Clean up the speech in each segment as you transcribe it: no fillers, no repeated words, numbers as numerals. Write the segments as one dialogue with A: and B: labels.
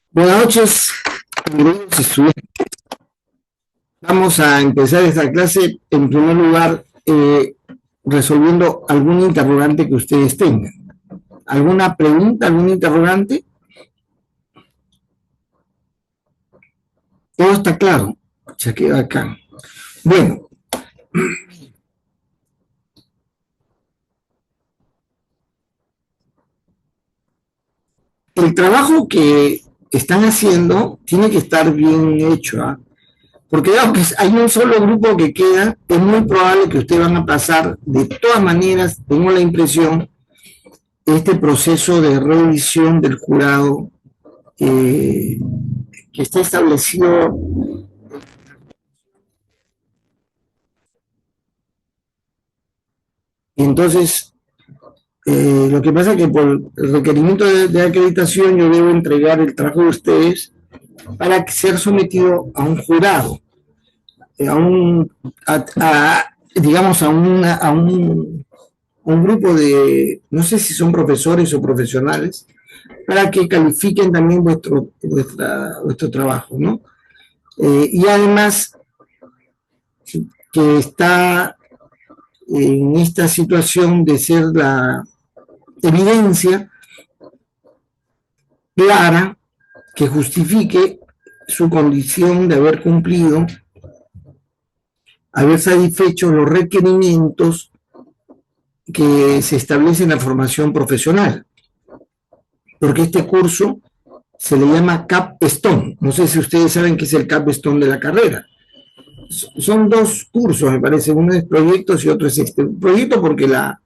A: Buenas noches, queridos estudiantes. Vamos a empezar esta clase, en primer lugar, resolviendo algún interrogante que ustedes tengan. ¿Alguna pregunta, algún interrogante? Todo está claro. Se queda acá. Bueno, el trabajo que están haciendo tiene que estar bien hecho, ¿eh? Porque aunque hay un solo grupo que queda, es muy probable que ustedes van a pasar, de todas maneras, tengo la impresión, este proceso de revisión del jurado eh, que está establecido. Entonces, lo que pasa es que por el requerimiento de acreditación yo debo entregar el trabajo de ustedes para ser sometido a un jurado, a un, digamos, un grupo de, no sé si son profesores o profesionales, para que califiquen también vuestro trabajo, ¿no? Y además que está en esta situación de ser la evidencia clara que justifique su condición de haber cumplido, haber satisfecho los requerimientos que se establece en la formación profesional. Porque este curso se le llama Capstone. No sé si ustedes saben qué es el Capstone de la carrera. Son dos cursos, me parece. Uno es proyectos y otro es proyecto, porque la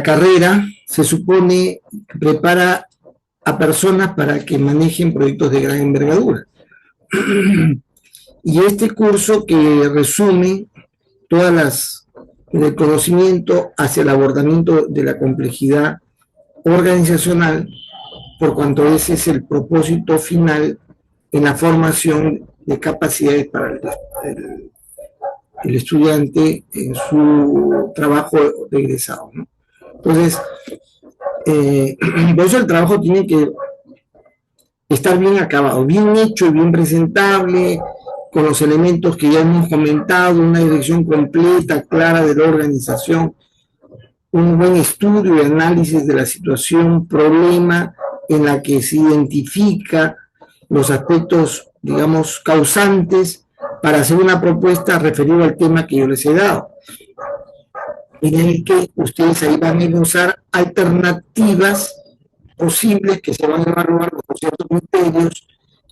A: carrera se supone prepara a personas para que manejen proyectos de gran envergadura. Y este curso que resume todas las el conocimiento hacia el abordamiento de la complejidad organizacional, por cuanto ese es el propósito final en la formación de capacidades para el estudiante en su trabajo de egresado, ¿no? Entonces, por eso el trabajo tiene que estar bien acabado, bien hecho y bien presentable, con los elementos que ya hemos comentado, una dirección completa, clara de la organización, un buen estudio y análisis de la situación, problema en la que se identifica los aspectos, digamos, causantes para hacer una propuesta referida al tema que yo les he dado, en el que ustedes ahí van a usar alternativas posibles que se van a evaluar con ciertos criterios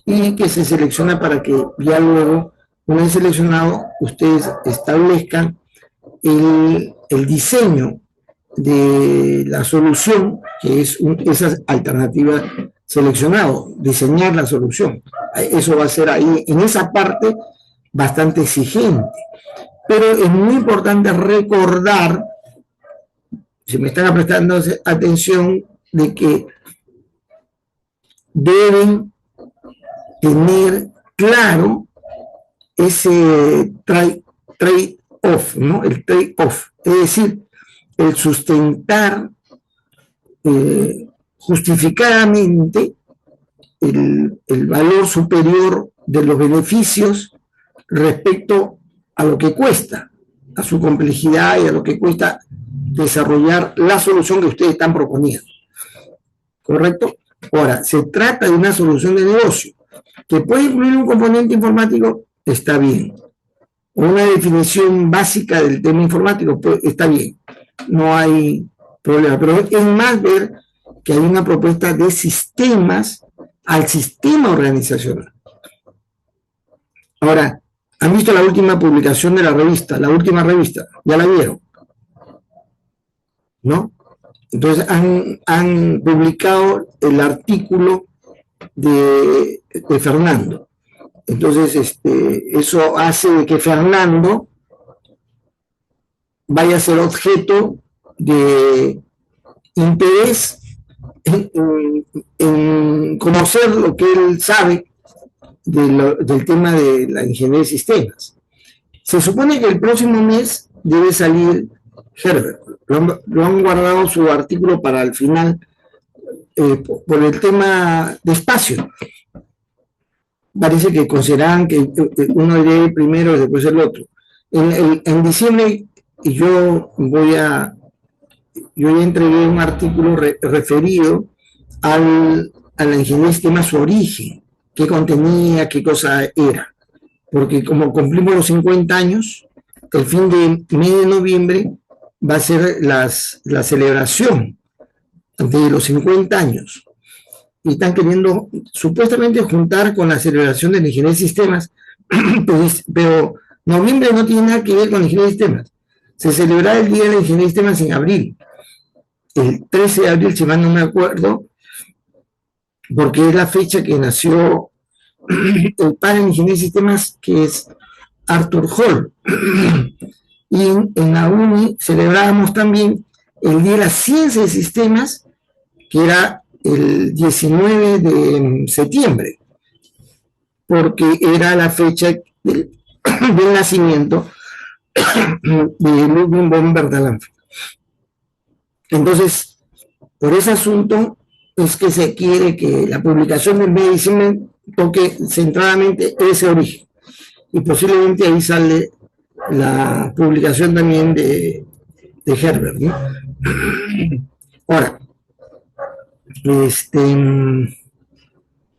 A: y que se selecciona para que ya luego, una vez seleccionado, ustedes establezcan el diseño de la solución, que es esa alternativa seleccionado, diseñar la solución. Eso va a ser ahí, en esa parte, bastante exigente. Pero es muy importante recordar, si me están prestando atención, de que deben tener claro ese trade-off, ¿no? El trade-off, es decir, el sustentar justificadamente el valor superior de los beneficios respecto a lo que cuesta, a su complejidad y a lo que cuesta desarrollar la solución que ustedes están proponiendo. ¿Correcto? Ahora, se trata de una solución de negocio que puede incluir un componente informático, está bien. Una definición básica del tema informático, pues, está bien. No hay problema. Pero es más ver que hay una propuesta de sistemas al sistema organizacional. Ahora, ¿han visto la última publicación de la revista? La última revista, ¿ya la vieron? ¿No? Entonces han publicado el artículo de Fernando. Entonces, eso hace de que Fernando vaya a ser objeto de interés en conocer lo que él sabe del tema de la ingeniería de sistemas. Se supone que el próximo mes debe salir Herbert. Lo han guardado su artículo para el final, por el tema de espacio. Parece que consideran que uno iré primero y después el otro. En diciembre yo ya entregué un artículo referido a la ingeniería de sistemas, su origen, qué contenía, qué cosa era. Porque como cumplimos los 50 años, el fin de mes de noviembre va a ser la celebración de los 50 años. Y están queriendo supuestamente juntar con la celebración de la ingeniería de sistemas, pero noviembre no tiene nada que ver con la ingeniería de sistemas. Se celebrará el Día de la Ingeniería de Sistemas en abril, el 13 de abril, si mal no me acuerdo, porque es la fecha que nació el padre de ingeniería de sistemas, que es Arthur Hall. Y en la UNI celebrábamos también el Día de la Ciencia de Sistemas, que era el 19 de septiembre, porque era la fecha del nacimiento de Ludwig von Bertalanffy. Entonces, por ese asunto es que se quiere que la publicación del Medicine toque centradamente ese origen. Y posiblemente ahí sale la publicación también de Herbert, ¿no? Ahora,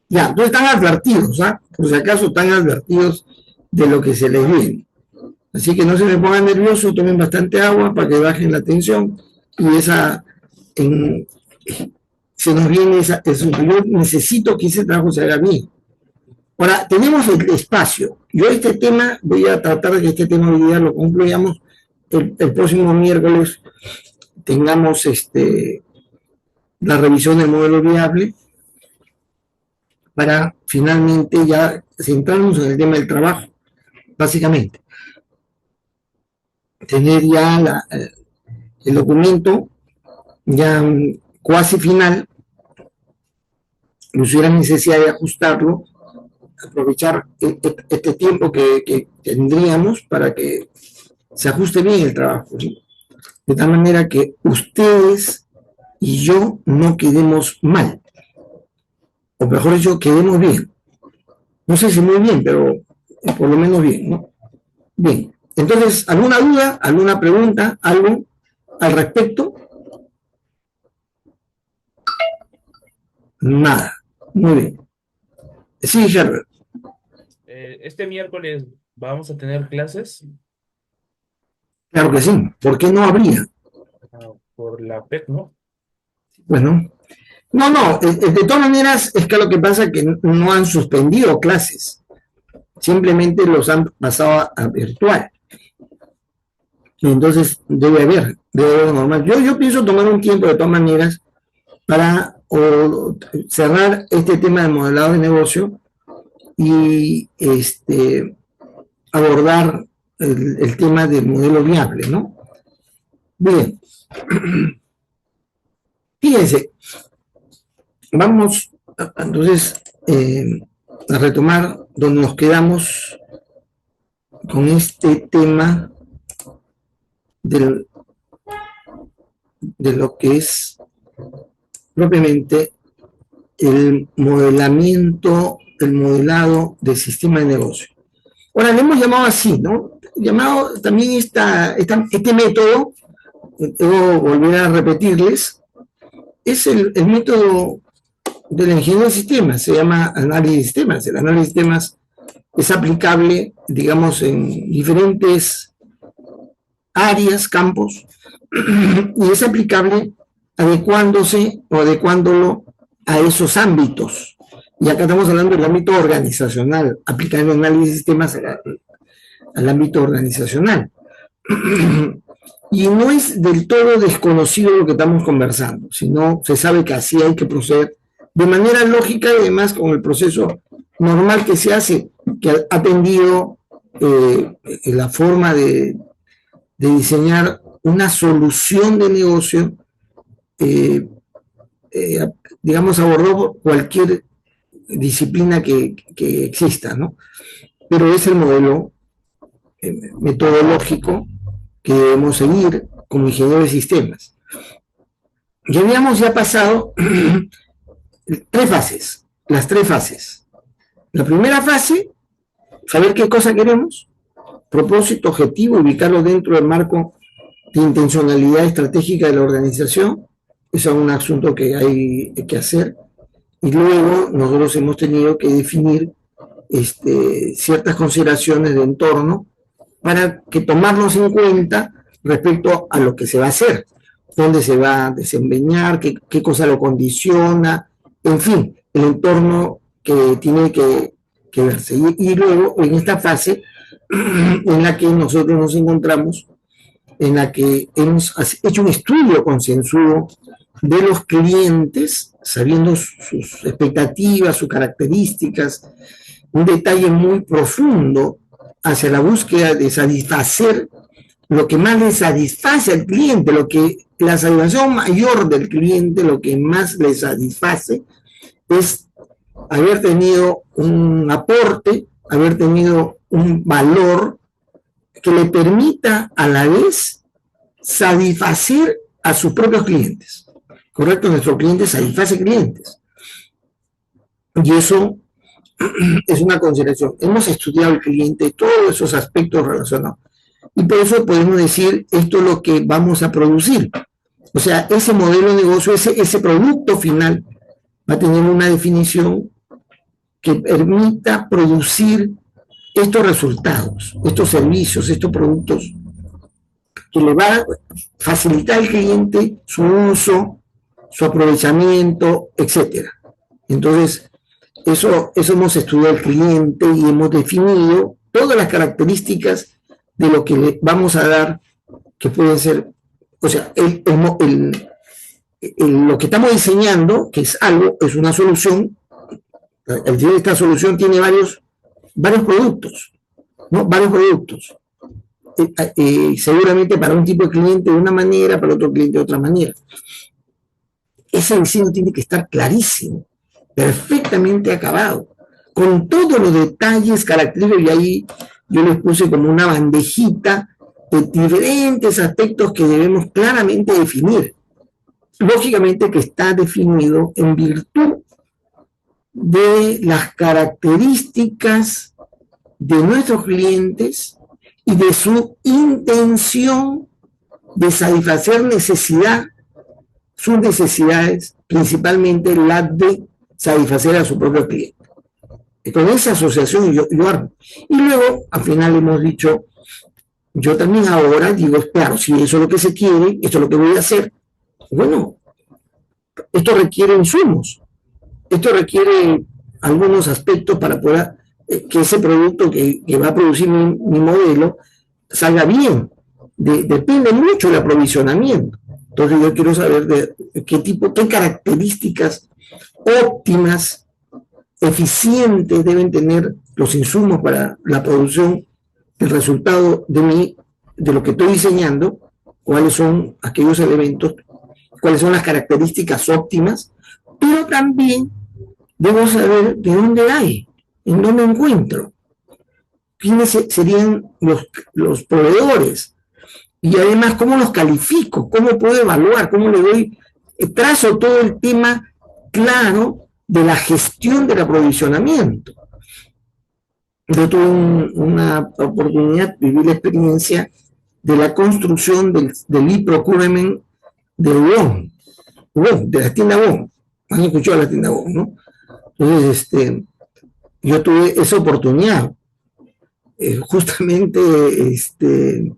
A: ya, entonces están advertidos, ¿ah? Por si acaso están advertidos de lo que se les viene. Así que no se me pongan nerviosos, tomen bastante agua para que bajen la tensión y se nos viene eso. Yo necesito que ese trabajo se haga bien. Ahora, tenemos el espacio. Yo este tema, voy a tratar de que este tema hoy día lo concluyamos. El próximo miércoles tengamos la revisión del modelo viable para finalmente ya centrarnos en el tema del trabajo, básicamente. Tener ya el documento ya cuasi final, no hubiera necesidad de ajustarlo, aprovechar este tiempo que tendríamos para que se ajuste bien el trabajo, ¿sí? De tal manera que ustedes y yo no quedemos mal, o mejor dicho, quedemos bien. No sé si muy bien, pero por lo menos bien, ¿no? Bien, entonces, ¿alguna duda, alguna pregunta, algo al respecto? Nada. Muy bien. Sí, Herbert.
B: Este miércoles vamos a tener clases
A: Claro que sí. ¿Por qué no habría?
B: por la PEC, ¿no?
A: Bueno, no, de todas maneras es que lo que pasa es que no han suspendido clases, simplemente los han pasado a virtual. Entonces debe haber normal. Yo pienso tomar un tiempo de todas maneras para cerrar este tema de modelado de negocio y abordar el tema del modelo viable, ¿no? Bien, fíjense, vamos entonces a retomar donde nos quedamos con este tema de lo que es propiamente el modelamiento, el modelado del sistema de negocio. Ahora, le hemos llamado así, ¿no? Llamado también este método, debo volver a repetirles, es el método de la ingeniería de sistemas, se llama análisis de sistemas. El análisis de sistemas es aplicable, digamos, en diferentes áreas, campos, y es aplicable adecuándose o adecuándolo a esos ámbitos. Y acá estamos hablando del ámbito organizacional, aplicando el análisis de sistemas al ámbito organizacional. Y no es del todo desconocido lo que estamos conversando, sino se sabe que así hay que proceder de manera lógica y además con el proceso normal que se hace, que ha atendido la forma de diseñar una solución de negocio, digamos, abordó cualquier disciplina que exista, ¿no? Pero es el modelo metodológico que debemos seguir como ingenieros de sistemas. Ya habíamos pasado tres fases, las tres fases. La primera fase, saber qué cosa queremos, propósito, objetivo, ubicarlo dentro del marco de intencionalidad estratégica de la organización. Eso es un asunto que hay que hacer. Y luego nosotros hemos tenido que definir ciertas consideraciones de entorno para que tomarlos en cuenta respecto a lo que se va a hacer, dónde se va a desempeñar, qué cosa lo condiciona, en fin, el entorno que tiene que verse. Y luego, en esta fase en la que nosotros nos encontramos, en la que hemos hecho un estudio concienzudo de los clientes, sabiendo sus expectativas, sus características, un detalle muy profundo hacia la búsqueda de satisfacer lo que más le satisface al cliente, la satisfacción mayor del cliente, lo que más le satisface es haber tenido un aporte, haber tenido un valor que le permita a la vez satisfacer a sus propios clientes. ¿Correcto? Nuestro cliente satisface clientes. Y eso es una consideración. Hemos estudiado el cliente, todos esos aspectos relacionados. Y por eso podemos decir, esto es lo que vamos a producir. O sea, ese modelo de negocio, ese producto final, va a tener una definición que permita producir estos resultados, estos servicios, estos productos, que le va a facilitar al cliente su uso, su aprovechamiento, etcétera. Entonces, eso hemos estudiado al cliente y hemos definido todas las características de lo que le vamos a dar, que pueden ser, o sea, lo que estamos diseñando, que es algo, es una solución. Esta solución tiene varios productos, ¿no? Varios productos. Seguramente para un tipo de cliente de una manera, para otro cliente de otra manera. Ese diseño tiene que estar clarísimo, perfectamente acabado, con todos los detalles característicos, y ahí yo les puse como una bandejita de diferentes aspectos que debemos claramente definir. Lógicamente que está definido en virtud de las características de nuestros clientes y de su intención de satisfacer sus necesidades, principalmente las de satisfacer a su propio cliente. Y con esa asociación yo armo. Y luego, al final hemos dicho, yo también ahora digo, claro, si eso es lo que se quiere, esto es lo que voy a hacer, bueno, esto requiere insumos, esto requiere algunos aspectos para poder que ese producto que va a producir mi modelo salga bien. Depende mucho del aprovisionamiento. Entonces yo quiero saber de qué características óptimas, eficientes deben tener los insumos para la producción del resultado de lo que estoy diseñando, cuáles son aquellos elementos, cuáles son las características óptimas, pero también debo saber de dónde hay, en dónde encuentro, quiénes serían los proveedores, y además cómo los califico, cómo puedo evaluar, cómo le doy, trazo todo el tema claro de la gestión del aprovisionamiento. Yo tuve una oportunidad, viví la experiencia de la construcción del e-procurement de WOM, de la tienda WOM. Han escuchado la tienda WOM, ¿no? Entonces, yo tuve esa oportunidad. Justamente, ese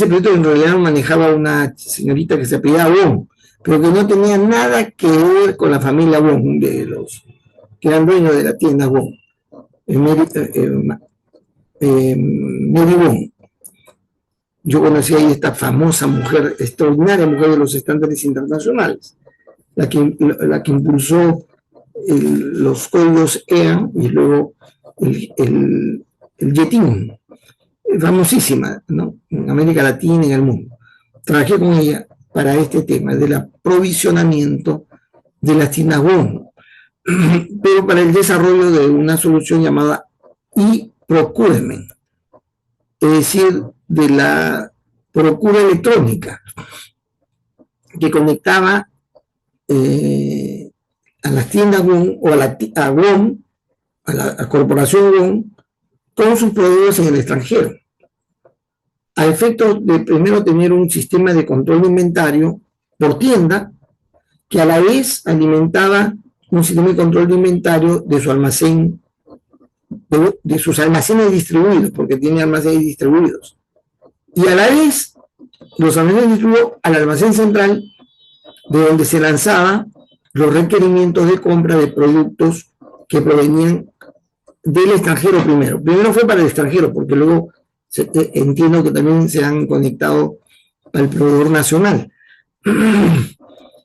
A: proyecto en realidad lo manejaba una señorita que se apellidaba WOM, pero que no tenía nada que ver con la familia WOM, de los que eran dueños de la tienda WOM. Mary Wong. Yo conocí ahí esta famosa mujer, extraordinaria mujer de los estándares internacionales, la que impulsó los códigos EAN y luego el YETIN, famosísima, ¿no? En América Latina y en el mundo. Trabajé con ella para este tema del aprovisionamiento de las tiendas WOM, pero para el desarrollo de una solución llamada e-procurement, es decir, de la procura electrónica, que conectaba a las tiendas WOM o a WOM, a corporación WOM, con sus proveedores en el extranjero, a efecto de primero tener un sistema de control de inventario por tienda, que a la vez alimentaba un sistema de control de inventario de su almacén, de sus almacenes distribuidos, porque tiene almacenes distribuidos. Y a la vez, los almacenes distribuidos al almacén central, de donde se lanzaban los requerimientos de compra de productos que provenían del extranjero primero. Primero fue para el extranjero, porque luego entiendo que también se han conectado al proveedor nacional.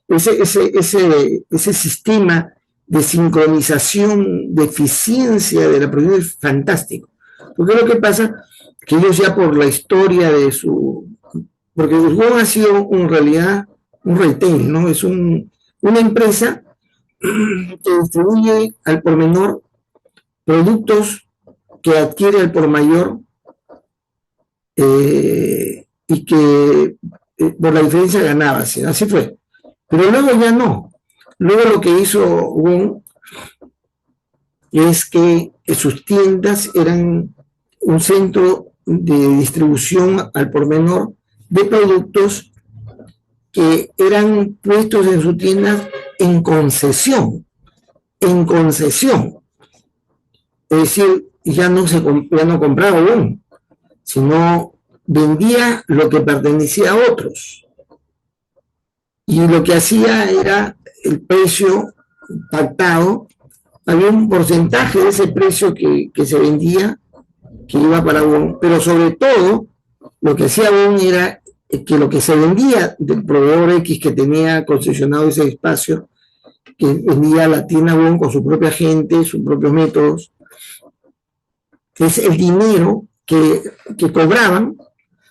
A: Ese sistema de sincronización, de eficiencia de la producción es fantástico. Porque lo que pasa es que ellos ya por la historia de su... Porque WOM ha sido en realidad un retail, ¿no? Es una empresa que distribuye al por menor productos que adquiere al por mayor y que por la diferencia ganaba, ¿sí? Así fue. Pero luego ya no. Luego lo que hizo WOM es que sus tiendas eran un centro de distribución al por menor de productos que eran puestos en su tienda en concesión. En concesión. Es decir, ya no compraba WOM, sino vendía lo que pertenecía a otros. Y lo que hacía era el precio pactado, había un porcentaje de ese precio que se vendía, que iba para WOM, pero sobre todo lo que hacía WOM era que lo que se vendía del proveedor X que tenía concesionado ese espacio, que vendía la tienda WOM con su propia gente, sus propios métodos, es el dinero que cobraban,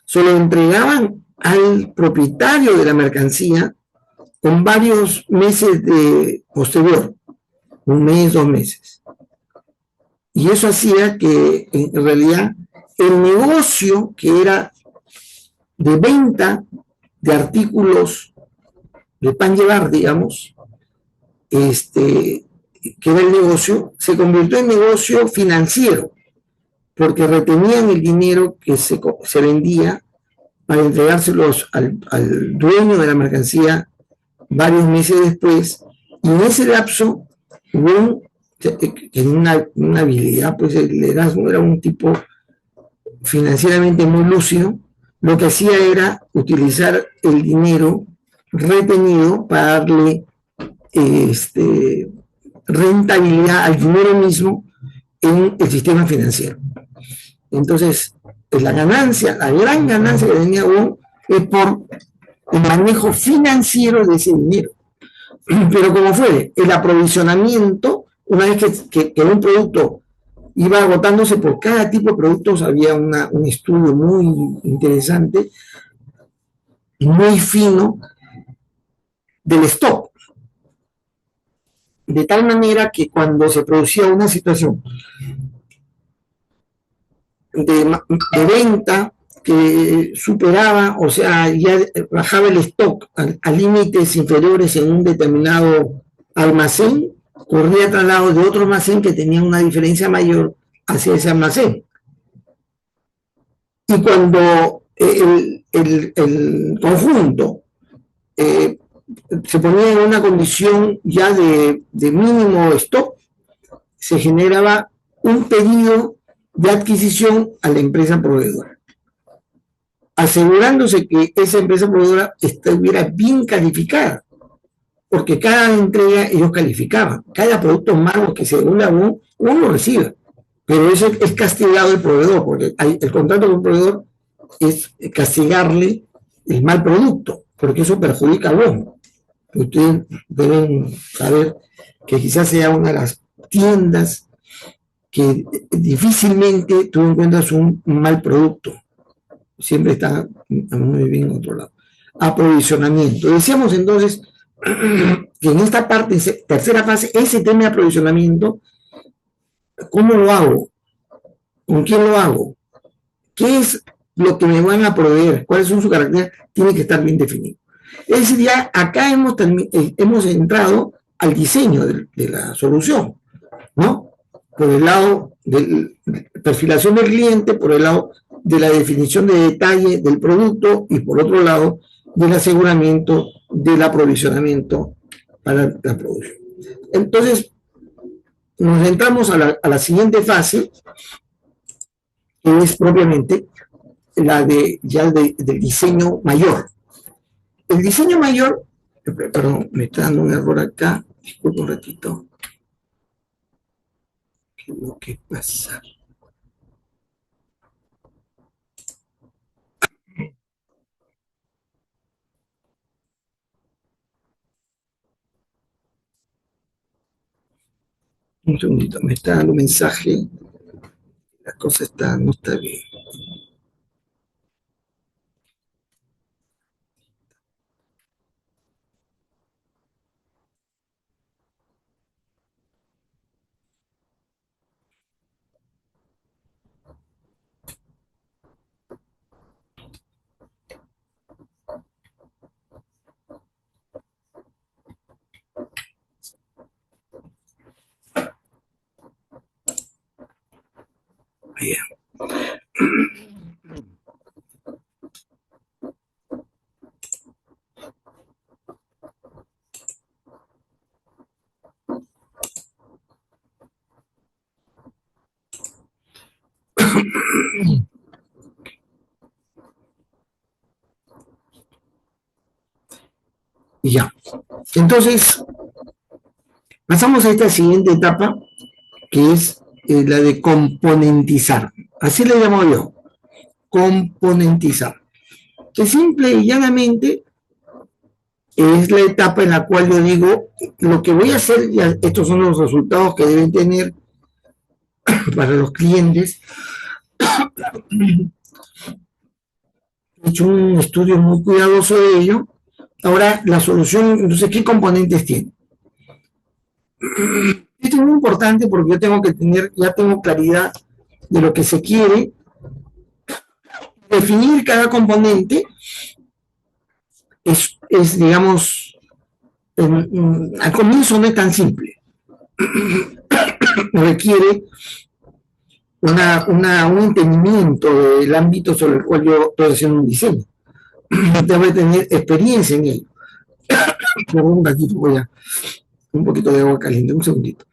A: se lo entregaban al propietario de la mercancía con varios meses de posterior, un mes, 2 meses. Y eso hacía que en realidad el negocio que era de venta de artículos de pan llevar, digamos, que era el negocio, se convirtió en negocio financiero, porque retenían el dinero que se vendía para entregárselos al dueño de la mercancía varios meses después, y en ese lapso WOM tenía una habilidad, pues el Erasmo era un tipo financieramente muy lúcido. Lo que hacía era utilizar el dinero retenido para darle rentabilidad al dinero mismo en el sistema financiero. Entonces, la gran ganancia que tenía WOM es por el manejo financiero de ese dinero. Pero como fue, el aprovisionamiento, una vez que un producto iba agotándose, por cada tipo de productos había un estudio muy interesante y muy fino del stock. De tal manera que cuando se producía una situación de venta que superaba, o sea, ya bajaba el stock a límites inferiores en un determinado almacén, corría al lado de otro almacén que tenía una diferencia mayor hacia ese almacén. Y cuando el conjunto se ponía en una condición ya de mínimo stock, se generaba un pedido de adquisición a la empresa proveedora, asegurándose que esa empresa proveedora estuviera bien calificada, porque cada entrega ellos calificaban, cada producto malo que según la WOM, uno recibe, pero eso es castigado el proveedor, porque el contrato con el proveedor es castigarle el mal producto, porque eso perjudica a WOM. Ustedes deben saber que quizás sea una de las tiendas que difícilmente tú encuentras un mal producto. Siempre está muy bien controlado. Aprovisionamiento. Decíamos entonces que en esta parte, tercera fase, ese tema de aprovisionamiento, ¿cómo lo hago? ¿Con quién lo hago? ¿Qué es lo que me van a proveer? ¿Cuáles son sus características? Tiene que estar bien definido. Es decir, ya acá hemos entrado al diseño de la solución, ¿no? Por el lado de perfilación del cliente, por el lado de la definición de detalle del producto y por otro lado del aseguramiento del aprovisionamiento para la producción. Entonces, nos entramos a la siguiente fase, que es propiamente la de ya del diseño mayor. El diseño mayor, perdón, me está dando un error acá, disculpe un ratito. ¿Qué es lo que pasa? Un segundito, me está dando un mensaje, la cosa está, no está bien. Allá. Y ya. Entonces, pasamos a esta siguiente etapa, que es la de componentizar. Así le llamo yo, componentizar. Que simple y llanamente es la etapa en la cual yo digo, lo que voy a hacer, ya, estos son los resultados que deben tener para los clientes. He hecho un estudio muy cuidadoso de ello. Ahora, la solución, entonces, ¿qué componentes tiene? Esto es muy importante porque yo tengo que tener, ya tengo claridad de lo que se quiere, definir cada componente digamos, al comienzo no es tan simple, requiere un entendimiento del ámbito sobre el cual yo estoy haciendo un diseño. Debo tener experiencia en ello. Por un ratito voy a un poquito de agua caliente, un segundito.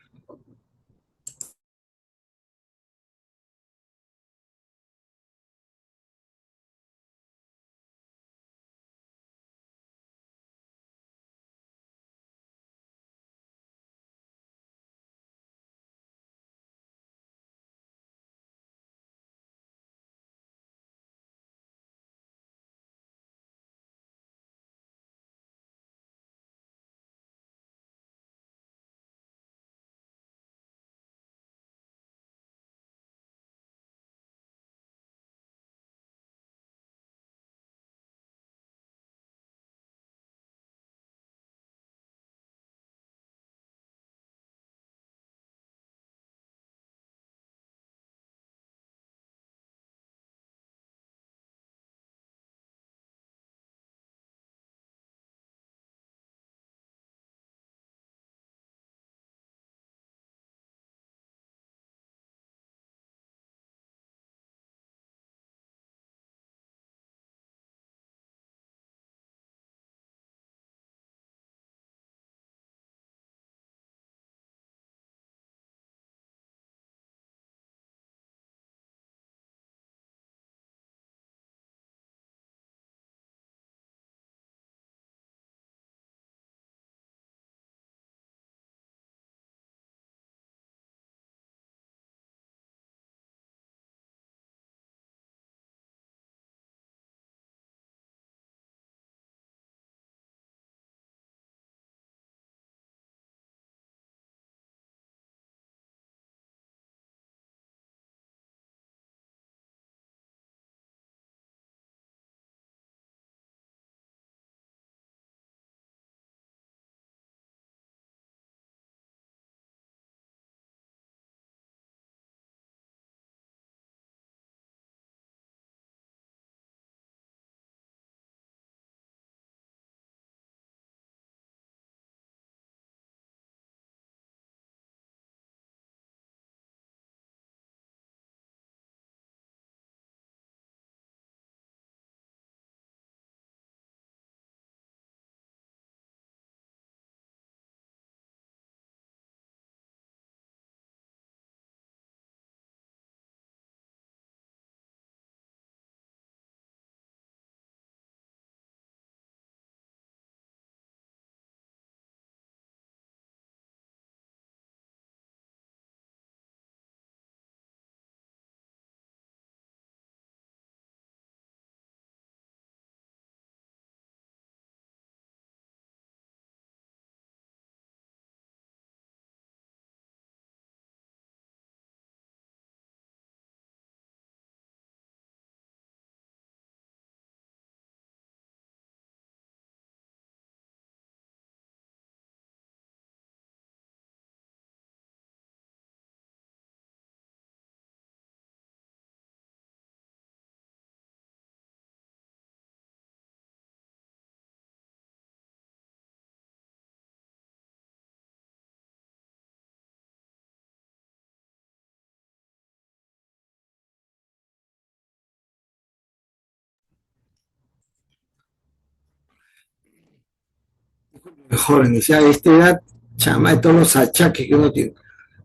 A: Joven, decía, a esta edad, chama, de todos los achaques que uno tiene.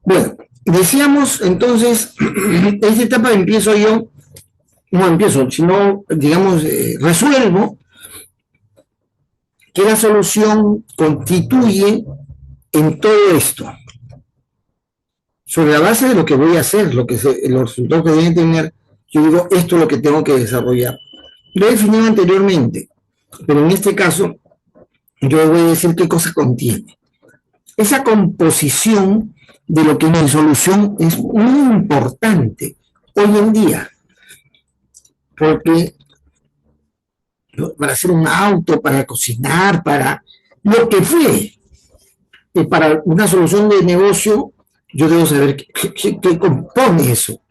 A: Bueno, decíamos entonces, esta etapa empiezo yo, no empiezo, sino, digamos, resuelvo que la solución constituye en todo esto, sobre la base de lo que voy a hacer, los resultados que deben tener, yo digo, esto es lo que tengo que desarrollar. Lo he definido anteriormente, pero en este caso, yo voy a decir qué cosa contiene. Esa composición de lo que mi solución es muy importante hoy en día, porque para hacer un auto, para cocinar, para lo que fue, para una solución de negocio, yo debo saber qué compone eso.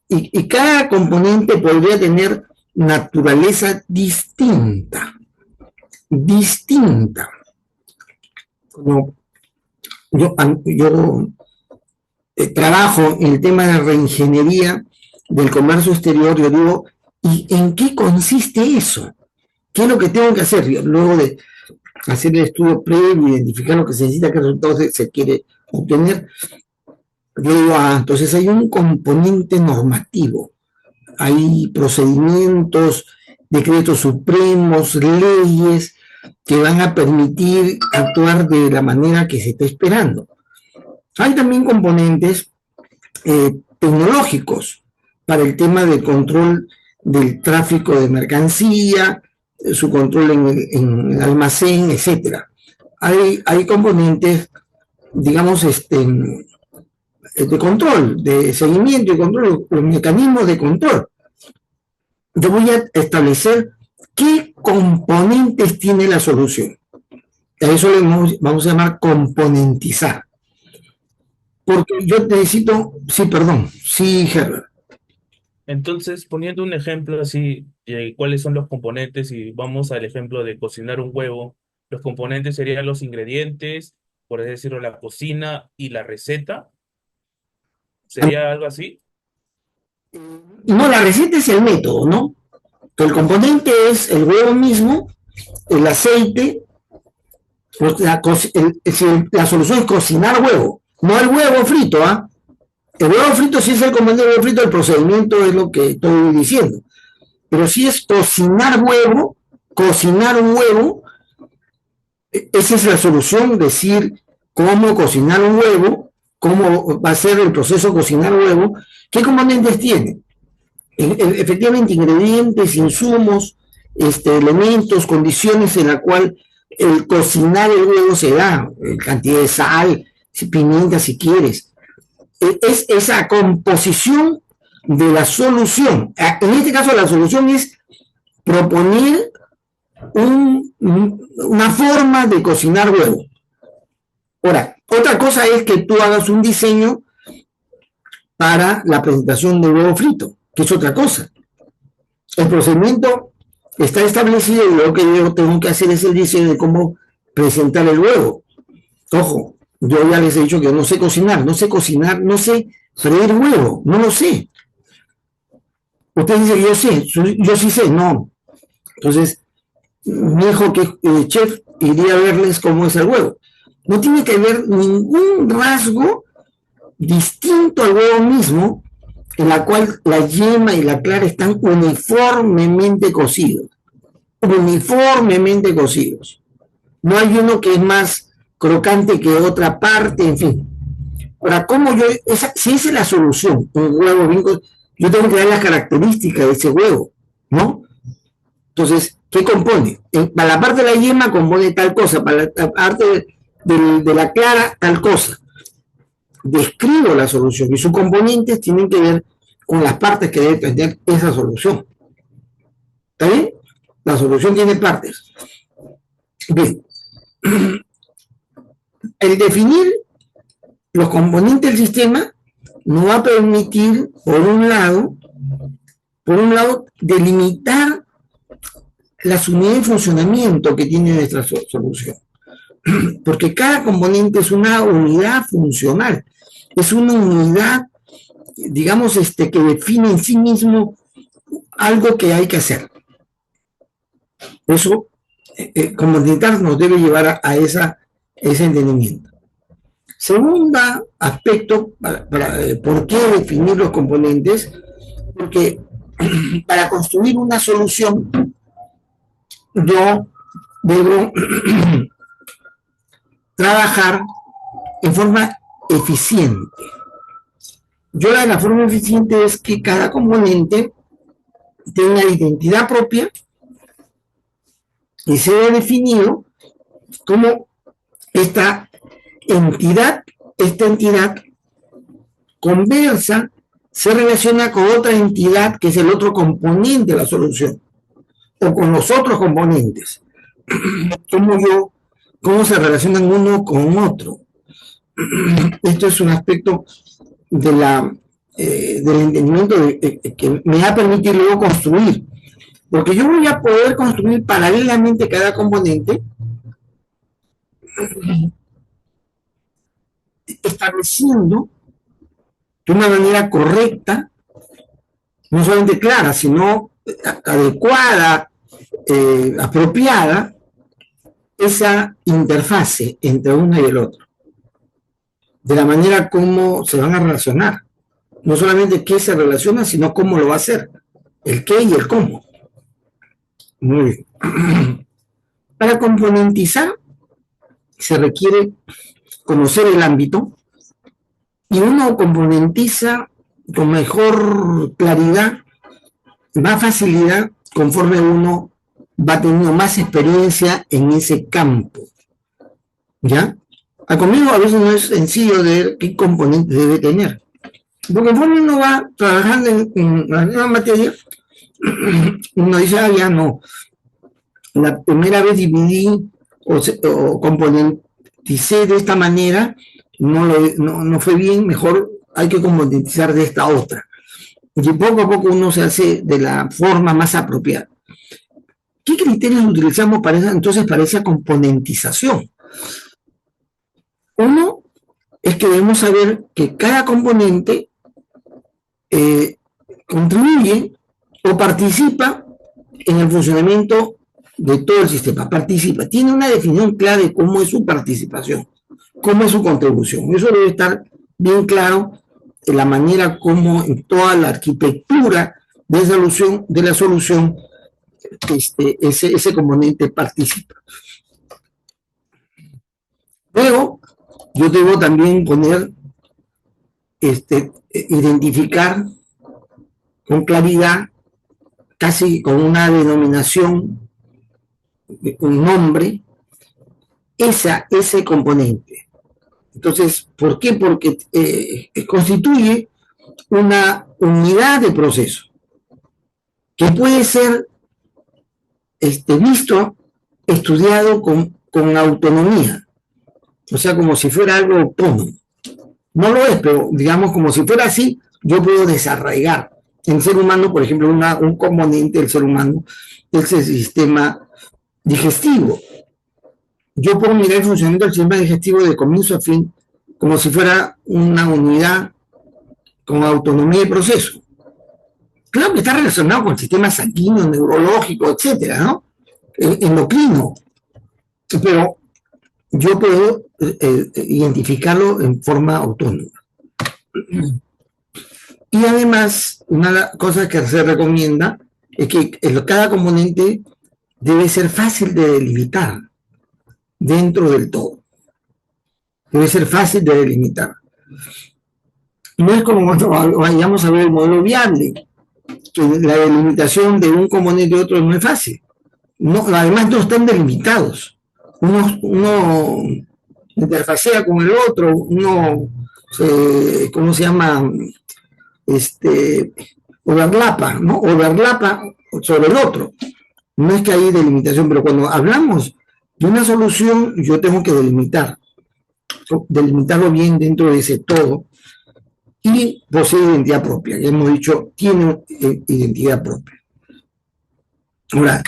A: Y cada componente podría tener naturaleza distinta. Como yo trabajo en el tema de reingeniería del comercio exterior, yo digo, ¿y en qué consiste eso? ¿Qué es lo que tengo que hacer? Luego de hacer el estudio previo, identificar lo que se necesita, qué resultados se quiere obtener, yo digo, entonces hay un componente normativo, hay procedimientos, decretos supremos, leyes que van a permitir actuar de la manera que se está esperando. Hay también componentes tecnológicos para el tema del control del tráfico de mercancía, su control en el almacén, etcétera. Hay componentes, digamos, de control, de seguimiento y control, los mecanismos de control. Yo voy a establecer qué componentes tiene la solución. A eso le vamos a llamar componentizar. Porque yo necesito, sí, perdón, sí, Herbert.
B: Entonces, poniendo un ejemplo así, ¿cuáles son los componentes? Y vamos al ejemplo de cocinar un huevo. Los componentes serían los ingredientes, por así decirlo, la cocina y la receta. ¿Sería algo así?
A: No, la receta es el método, ¿no? El componente es el huevo mismo, el aceite, la solución es cocinar huevo, no el huevo frito, ¿ah? El huevo frito, si es el componente del huevo frito, el procedimiento es lo que estoy diciendo. Pero si es cocinar un huevo, esa es la solución, decir cómo cocinar un huevo, cómo va a ser el proceso de cocinar huevo, qué componentes tiene. Efectivamente, ingredientes, insumos, elementos, condiciones en la cual el cocinar el huevo se da, cantidad de sal, pimienta si quieres. Es esa composición de la solución. En este caso, la solución es proponer una forma de cocinar huevo. Ahora, otra cosa es que tú hagas un diseño para la presentación del huevo frito, que es otra cosa. El procedimiento está establecido y lo que yo tengo que hacer es el diseño de cómo presentar el huevo. Ojo, yo ya les he dicho que no sé cocinar, no sé freír huevo, no lo sé. Usted dice que yo sí sé, no. Entonces, mi hijo que es chef iría a verles cómo es el huevo. No tiene que haber ningún rasgo distinto al huevo mismo, en la cual la yema y la clara están uniformemente cocidos. Uniformemente cocidos. No hay uno que es más crocante que otra parte, en fin. Ahora, si esa es la solución, un huevo bien cocido, yo tengo que dar las características de ese huevo, ¿no? Entonces, ¿qué compone? Para la parte de la yema compone tal cosa, para la parte de la clara, tal cosa. Describo la solución y sus componentes tienen que ver con las partes que debe tener esa solución. ¿Está bien? La solución tiene partes. Bien. El definir los componentes del sistema nos va a permitir, por un lado, delimitar las unidades de funcionamiento que tiene nuestra solución. Porque cada componente es una unidad funcional, es una unidad, digamos, que define en sí mismo algo que hay que hacer. Por eso componentar nos debe llevar ese entendimiento. Segundo aspecto, ¿por qué definir los componentes? Porque para construir una solución, yo debo trabajar en forma eficiente. La forma eficiente es que cada componente tenga identidad propia y sea definido como esta entidad conversa, se relaciona con otra entidad que es el otro componente de la solución, o con los otros componentes. Cómo se relacionan uno con otro. Esto es un aspecto del entendimiento que me va a permitir luego construir. Porque yo voy a poder construir paralelamente cada componente estableciendo de una manera correcta, no solamente clara, sino adecuada, apropiada, esa interfase entre uno y el otro, de la manera como se van a relacionar, no solamente qué se relaciona, sino cómo lo va a hacer, el qué y el cómo. Muy bien. Para componentizar se requiere conocer el ámbito, y uno componentiza con mejor claridad, más facilidad, conforme uno va teniendo más experiencia en ese campo. ¿Ya? Conmigo a veces no es sencillo de ver qué componente debe tener. Porque conforme uno va trabajando en la misma materia, uno dice, ya no. La primera vez dividí o componenticé de esta manera, no fue bien, mejor hay que componentizar de esta otra. Y poco a poco uno se hace de la forma más apropiada. ¿Qué criterios utilizamos para esa componentización? Uno es que debemos saber que cada componente contribuye o participa en el funcionamiento de todo el sistema. Participa, tiene una definición clara de cómo es su participación, cómo es su contribución. Eso debe estar bien claro en la manera como en toda la arquitectura de la solución ese componente participa. Luego, yo debo también identificar con claridad, casi con una denominación, un nombre, ese componente. Entonces, ¿por qué? Porque constituye una unidad de proceso que puede ser visto, estudiado con autonomía, o sea, como si fuera algo autónomo. No lo es, pero digamos como si fuera así, yo puedo desarraigar. En el ser humano, por ejemplo, un componente del ser humano es el sistema digestivo. Yo puedo mirar el funcionamiento del sistema digestivo de comienzo a fin como si fuera una unidad con autonomía de proceso. Claro que está relacionado con el sistema sanguíneo, neurológico, etcétera, ¿no? Endocrino. Pero yo puedo identificarlo en forma autónoma. Y además, una de las cosas que se recomienda es que cada componente debe ser fácil de delimitar dentro del todo. Debe ser fácil de delimitar. No es como cuando vayamos a ver el modelo viable, que la delimitación de un componente y otro no es fácil. No, además no están delimitados. Uno interfacea con el otro, ¿cómo se llama? Overlapa, ¿no? Overlapa sobre el otro. No es que hay delimitación, pero cuando hablamos de una solución, yo tengo que delimitarlo bien dentro de ese todo, y posee identidad propia. Ya hemos dicho, tiene identidad propia. Ahora,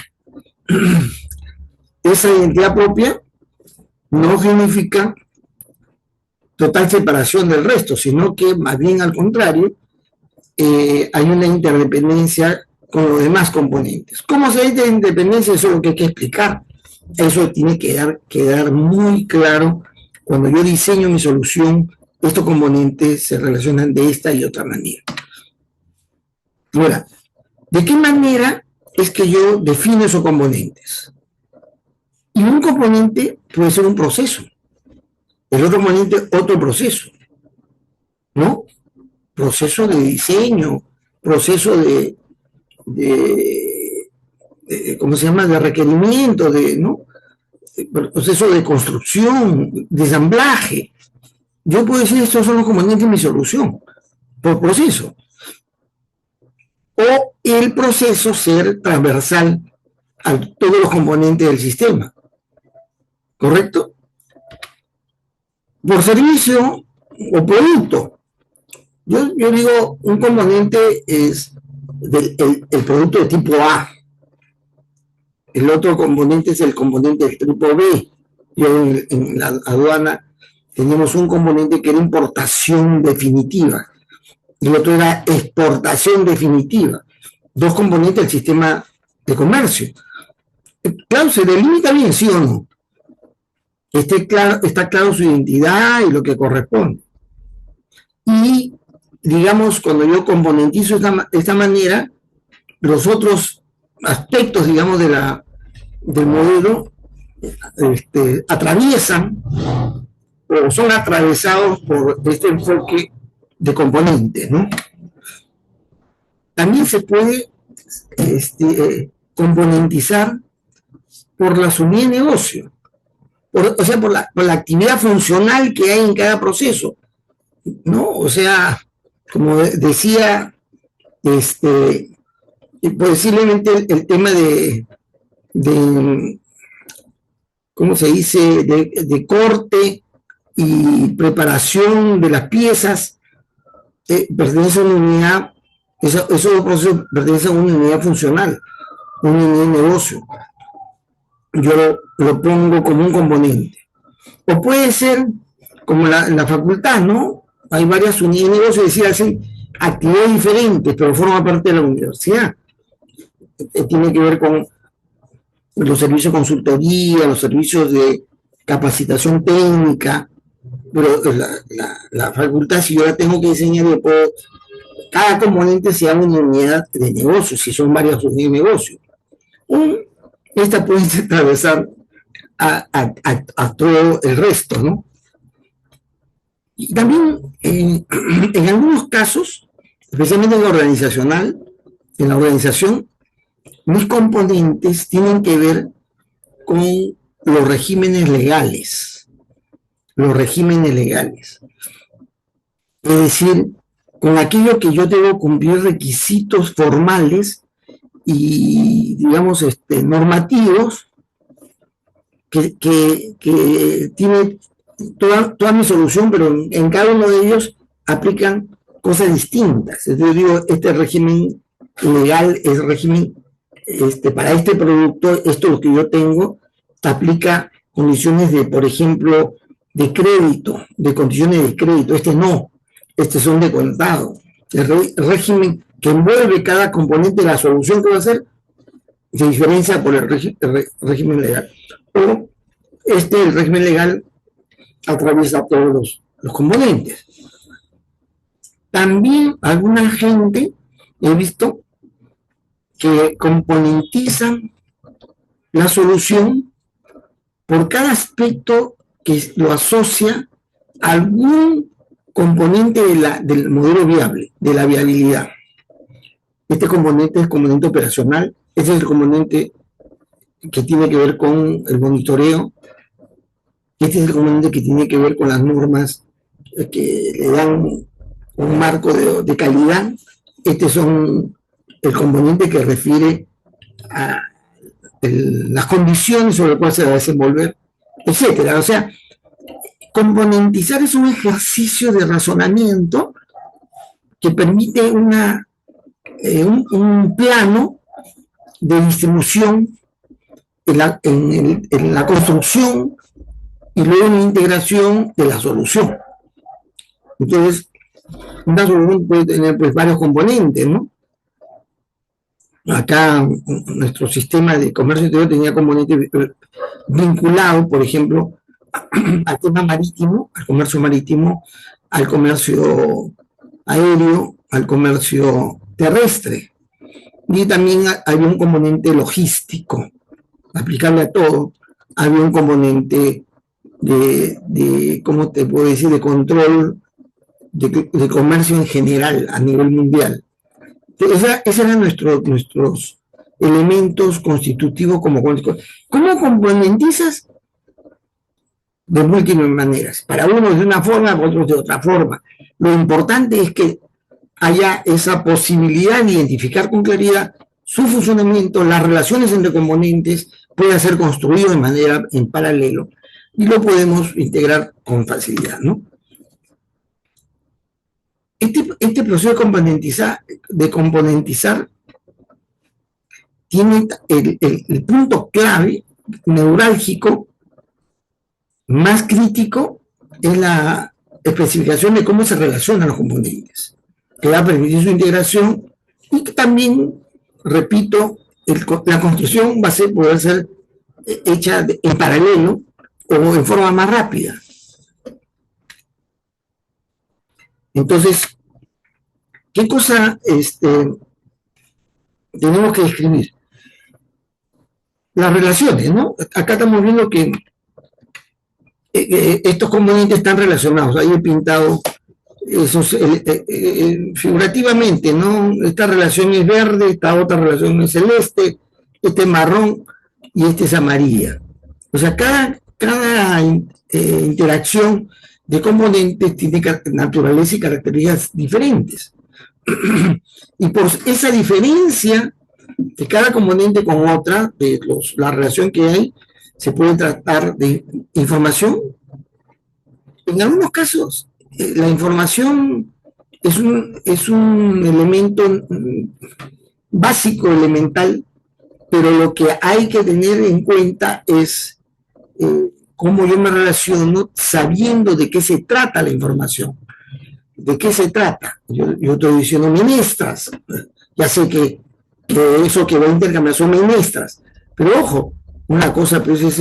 A: esa identidad propia no significa total separación del resto, sino que más bien al contrario, hay una interdependencia con los demás componentes. ¿Cómo se dice independencia? Eso es lo que hay que explicar. Eso tiene que quedar muy claro. Cuando yo diseño mi solución, estos componentes se relacionan de esta y otra manera. Ahora, ¿de qué manera es que yo defino esos componentes? Y un componente puede ser un proceso, el otro componente otro proceso, ¿no? Proceso de diseño, proceso ¿cómo se llama? De requerimiento, ¿no? Proceso de construcción, de ensamblaje. Yo puedo decir, estos son los componentes de mi solución, por proceso. O el proceso ser transversal a todos los componentes del sistema. ¿Correcto? Por servicio o producto. Yo digo, un componente es el producto de tipo A. El otro componente es el componente del tipo B. Yo en la aduana teníamos un componente que era importación definitiva y el otro era exportación definitiva. Dos componentes del sistema de comercio. Claro, se delimita bien, ¿sí o no? Está claro su identidad y lo que corresponde. Y, digamos, cuando yo componentizo de esta manera, los otros aspectos, digamos, del modelo atraviesan o son atravesados por este enfoque de componentes, ¿no? También se puede componentizar por la unidad de negocio, o sea, por la actividad funcional que hay en cada proceso, ¿no? O sea, como decía, posiblemente el tema ¿cómo se dice?, de corte y preparación de las piezas, pertenece a una unidad, esos procesos pertenecen a una unidad funcional, una unidad de negocio. Yo lo pongo como un componente. O puede ser como la facultad, ¿no? Hay varias unidades de negocio, es decir, hacen actividades diferentes, pero forman parte de la universidad. Tiene que ver con los servicios de consultoría, los servicios de capacitación técnica, pero la facultad, si yo la tengo que diseñar, yo puedo, cada componente sea una unidad de negocio, si son varias unidades de negocio. Esta puede atravesar a todo el resto, ¿no? Y también en algunos casos, especialmente en la organización, mis componentes tienen que ver con los regímenes legales. Es decir, con aquello que yo debo cumplir requisitos formales y, digamos, normativos que tiene toda mi solución, pero en cada uno de ellos aplican cosas distintas. Entonces yo digo, este régimen legal es régimen, para este producto, esto es lo que yo tengo, aplica condiciones de, por ejemplo, de crédito, de condiciones de crédito. No, son de contado. El régimen que envuelve cada componente de la solución que va a hacer se diferencia por el régimen legal. O el régimen legal atraviesa todos los componentes. También alguna gente he visto que componentizan la solución por cada aspecto que lo asocia a algún componente del modelo viable, de la viabilidad. Este componente es el componente operacional, este es el componente que tiene que ver con el monitoreo, este es el componente que tiene que ver con las normas que le dan un marco de calidad, son el componente que refiere a las condiciones sobre las cuales se va a desenvolver, etcétera. O sea, componentizar es un ejercicio de razonamiento que permite un plano de distribución en la construcción y luego en la integración de la solución. Entonces, una solución puede tener pues varios componentes, ¿no? Acá nuestro sistema de comercio exterior tenía componentes vinculado, por ejemplo, al tema marítimo, al comercio marítimo, al comercio aéreo, al comercio terrestre. Y también había un componente logístico, aplicable a todo. Había un componente ¿cómo te puedo decir?, de control de comercio en general a nivel mundial. Esos eran nuestros elementos constitutivos como. ¿Cómo componentizas? De múltiples maneras. Para unos de una forma, para otros de otra forma. Lo importante es que haya esa posibilidad de identificar con claridad su funcionamiento, las relaciones entre componentes, pueda ser construido de manera en paralelo y lo podemos integrar con facilidad, ¿no? Este proceso de componentizar tiene el punto clave, neurálgico, más crítico, es la especificación de cómo se relacionan los componentes, que va a permitir su integración y que también, repito, la construcción va a poder ser hecha en paralelo o en forma más rápida. Entonces, ¿qué cosa tenemos que describir? Las relaciones, ¿no? Acá estamos viendo que estos componentes están relacionados. Ahí he pintado esos figurativamente, ¿no? Esta relación es verde, esta otra relación es celeste, este es marrón y este es amarilla. O sea, cada interacción de componentes tiene naturaleza y características diferentes. Y por esa diferencia de cada componente con otra, la relación que hay, se puede tratar de información. En algunos casos, la información es un elemento básico, elemental, pero lo que hay que tener en cuenta es cómo yo me relaciono sabiendo de qué se trata la información. ¿De qué se trata? Yo estoy diciendo menestras. Ya sé que eso que va a intercambiar son menestras. Pero ojo, una cosa pues es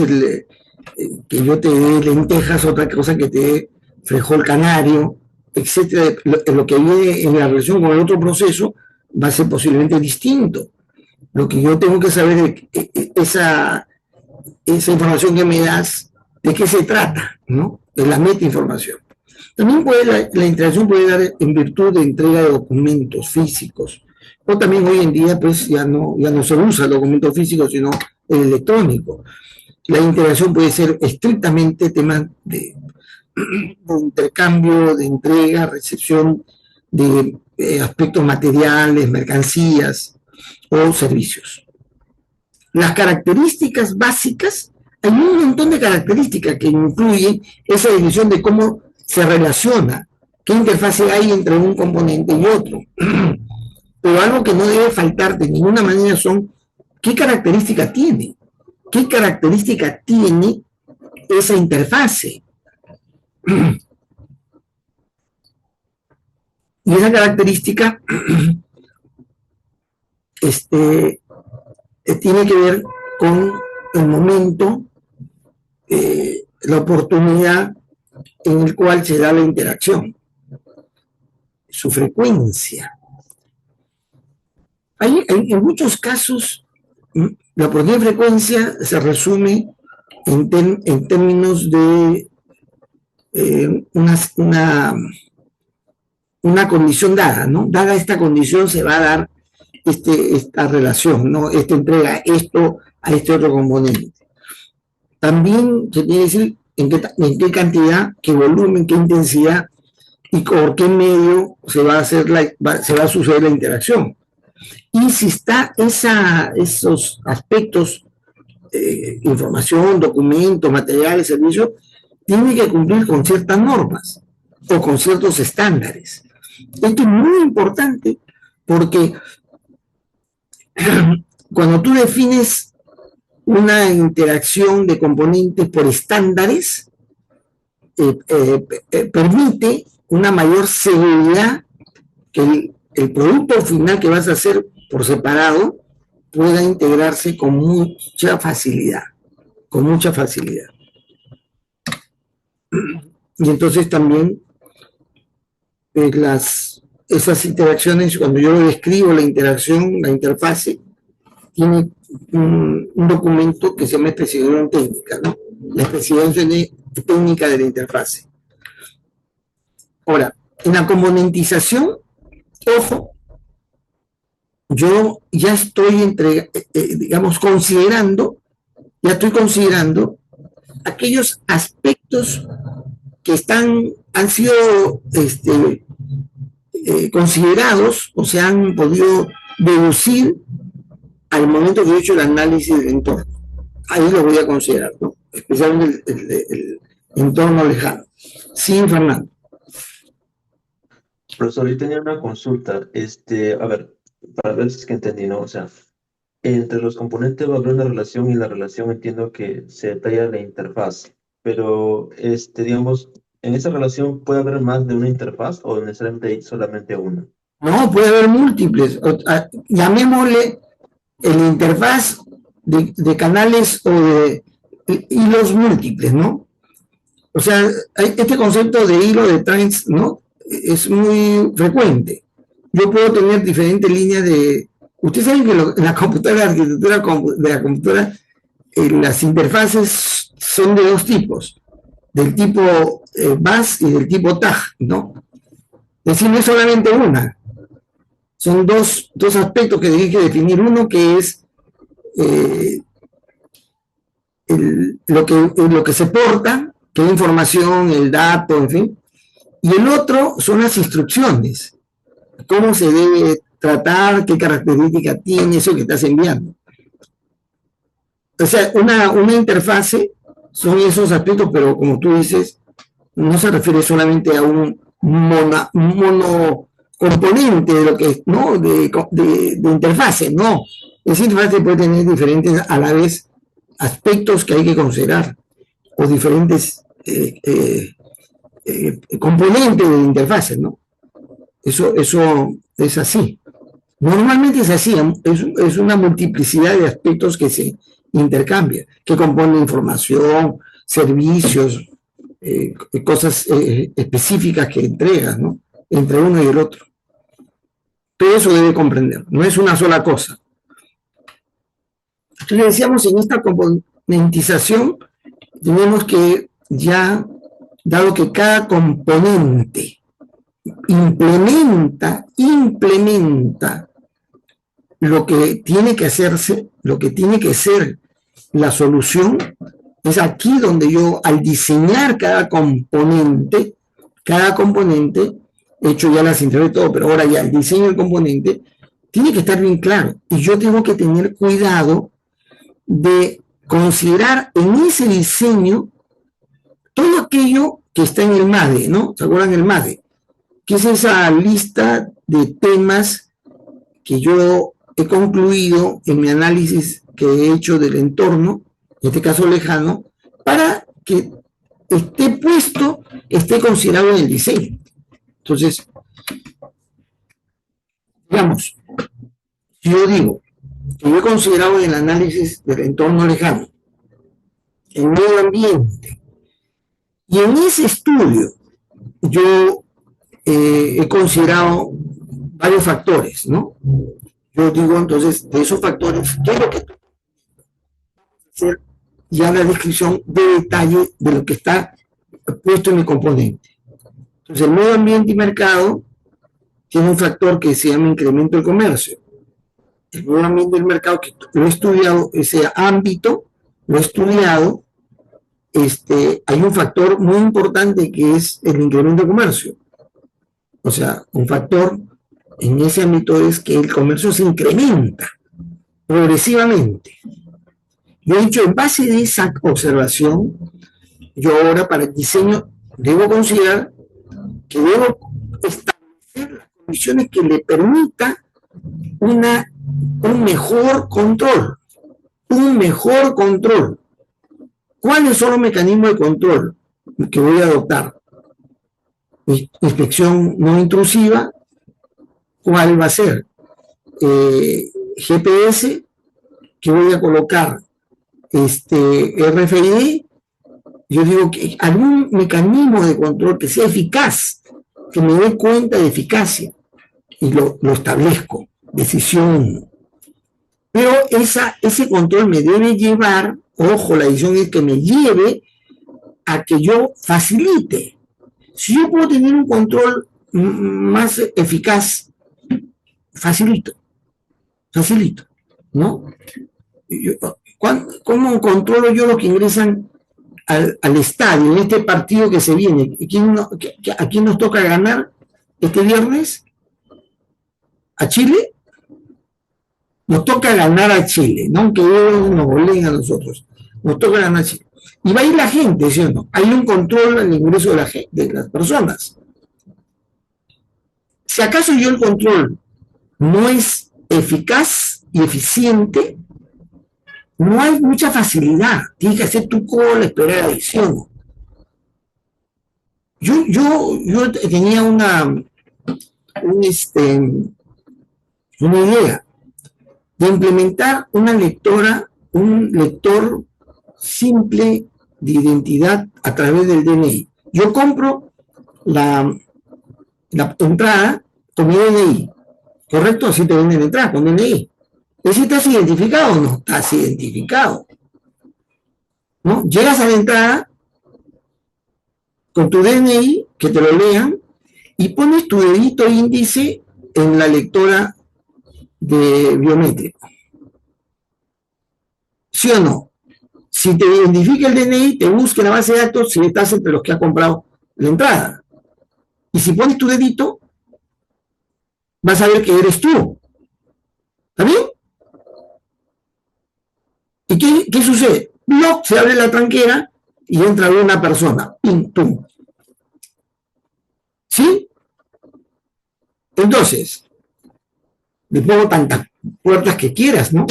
A: que yo te dé lentejas, otra cosa que te dé frijol canario, etcétera. Lo que viene en la relación con el otro proceso va a ser posiblemente distinto. Lo que yo tengo que saber es esa información que me das, de qué se trata, ¿no? De la metainformación. También la interacción puede dar en virtud de entrega de documentos físicos, o también hoy en día pues ya no se usa el documento físico, sino el electrónico. La interacción puede ser estrictamente tema de intercambio, de entrega, recepción de aspectos materiales, mercancías o servicios. Las características básicas, hay un montón de características que incluyen esa definición de cómo se relaciona, qué interfase hay entre un componente y otro. Pero algo que no debe faltar de ninguna manera son qué característica tiene esa interfase. Y esa característica tiene que ver con el momento, la oportunidad en el cual se da la interacción, su frecuencia. En muchos casos, la oportunidad de frecuencia se resume en términos de una condición dada, ¿no? Dada esta condición se va a dar esta relación, ¿no? Esta entrega esto a este otro componente. También se tiene que decir en qué cantidad, qué volumen, qué intensidad y por qué medio se va a suceder la interacción. Y si está esos aspectos, información, documentos, materiales, servicios, tiene que cumplir con ciertas normas o con ciertos estándares. Esto es muy importante porque cuando tú defines una interacción de componentes por estándares, permite una mayor seguridad que el producto final que vas a hacer por separado pueda integrarse con mucha facilidad. con mucha facilidad. Y entonces también esas interacciones, cuando yo describo la interacción, la interfase, tiene un documento que se llama especificación técnica, ¿no? La especificación técnica de la interfase. Ahora, en la componentización, ojo, yo ya estoy digamos, ya estoy considerando aquellos aspectos que han sido considerados o se han podido deducir al momento que he hecho el análisis del entorno. Ahí lo voy a considerar, ¿no? Especialmente el entorno lejano. Sí, Fernando.
C: Profesor, yo tenía una consulta, a ver, para ver si es que entendí, ¿no? O sea, entre los componentes va a haber una relación y la relación entiendo que se detalla la interfaz, pero, digamos, en esa relación puede haber más de una interfaz o necesariamente hay solamente una.
A: No, puede haber múltiples. Llamémosle el interfaz de canales o de hilos múltiples, ¿no? O sea, este concepto de hilo de trans, ¿no? Es muy frecuente. Yo puedo tener diferentes líneas de... Ustedes saben que en la computadora, la arquitectura de la computadora, las interfaces son de dos tipos, del tipo bus y del tipo tag, ¿no? Es decir, no es solamente una, son dos aspectos que hay que definir. Uno que es lo que se porta, que es información, el dato, en fin, y el otro son las instrucciones, cómo se debe tratar, qué característica tiene eso que estás enviando. O sea, una interfase son esos aspectos, pero como tú dices, no se refiere solamente a un monocomponente de lo que es, ¿no? De interfase, no. Esa interfase puede tener diferentes, a la vez, aspectos que hay que considerar, o diferentes componentes de interfaces, ¿no? Eso es así. Normalmente es así, es una multiplicidad de aspectos que se intercambian, que componen información, servicios, cosas específicas que entregas, ¿no? Entre uno y el otro. Todo eso debe comprender, no es una sola cosa. Entonces decíamos, en esta componentización tenemos que ya, dado que cada componente implementa lo que tiene que hacerse, lo que tiene que ser la solución, es aquí donde yo, al diseñar cada componente, he hecho ya las interfaces y todo, pero ahora ya el diseño del componente tiene que estar bien claro. Y yo tengo que tener cuidado de considerar en ese diseño todo aquello que está en el MADE, ¿no? ¿Se acuerdan del MADE? Que es esa lista de temas que yo he concluido en mi análisis que he hecho del entorno, en este caso lejano, para que esté considerado en el diseño. Entonces, digamos, si yo digo que yo he considerado en el análisis del entorno lejano el medio ambiente, y en ese estudio yo he considerado varios factores, ¿no? Yo digo entonces, de esos factores, ¿qué es lo que hacer ya la descripción de detalle de lo que está puesto en el componente? Entonces, el medio ambiente y mercado tiene un factor que se llama incremento del comercio. El medio ambiente y el mercado, que lo he estudiado, ese ámbito, lo he estudiado, hay un factor muy importante que es el incremento del comercio. O sea, un factor en ese ámbito es que el comercio se incrementa progresivamente. Yo he dicho, en base de esa observación, yo ahora para el diseño debo considerar que debo establecer las condiciones que le permita un mejor control. Un mejor control. ¿Cuáles son los mecanismos de control que voy a adoptar? Inspección no intrusiva. ¿Cuál va a ser? GPS, que voy a colocar RFID, yo digo que algún mecanismo de control que sea eficaz, que me dé cuenta de eficacia, y lo establezco, decisión 1. Pero ese control me debe llevar, ojo, la decisión es que me lleve a que yo facilite. Si yo puedo tener un control más eficaz, facilito, ¿no? ¿Cómo controlo yo los que ingresan al estadio, en este partido que se viene? ¿A quién nos toca ganar este viernes? ¿A Chile? Nos toca ganar a Chile, no aunque ellos nos goleen a nosotros. Nos toca ganar a Chile. Y va a ir la gente, ¿sí o no? Hay un control al ingreso de las personas. Si acaso yo el control no es eficaz y eficiente, no hay mucha facilidad. Tienes que hacer tu cola, esperar a edición. Yo tenía una idea de implementar un lector simple de identidad a través del DNI. Yo compro la entrada con mi DNI, ¿correcto? Así te venden la entrada con DNI. ¿Es si estás identificado o no? Estás identificado, ¿no? Llegas a la entrada con tu DNI, que te lo lean, y pones tu dedito índice en la lectora de biométrico. ¿Sí o no? Si te identifica el DNI, te busca en la base de datos si estás entre los que ha comprado la entrada. Y si pones tu dedito, vas a ver que eres tú. ¿Está bien? ¿Y qué sucede? Se abre la tranquera y entra una persona. ¡Pum, pum! ¿Sí? Entonces, le pongo tantas puertas que quieras, ¿no?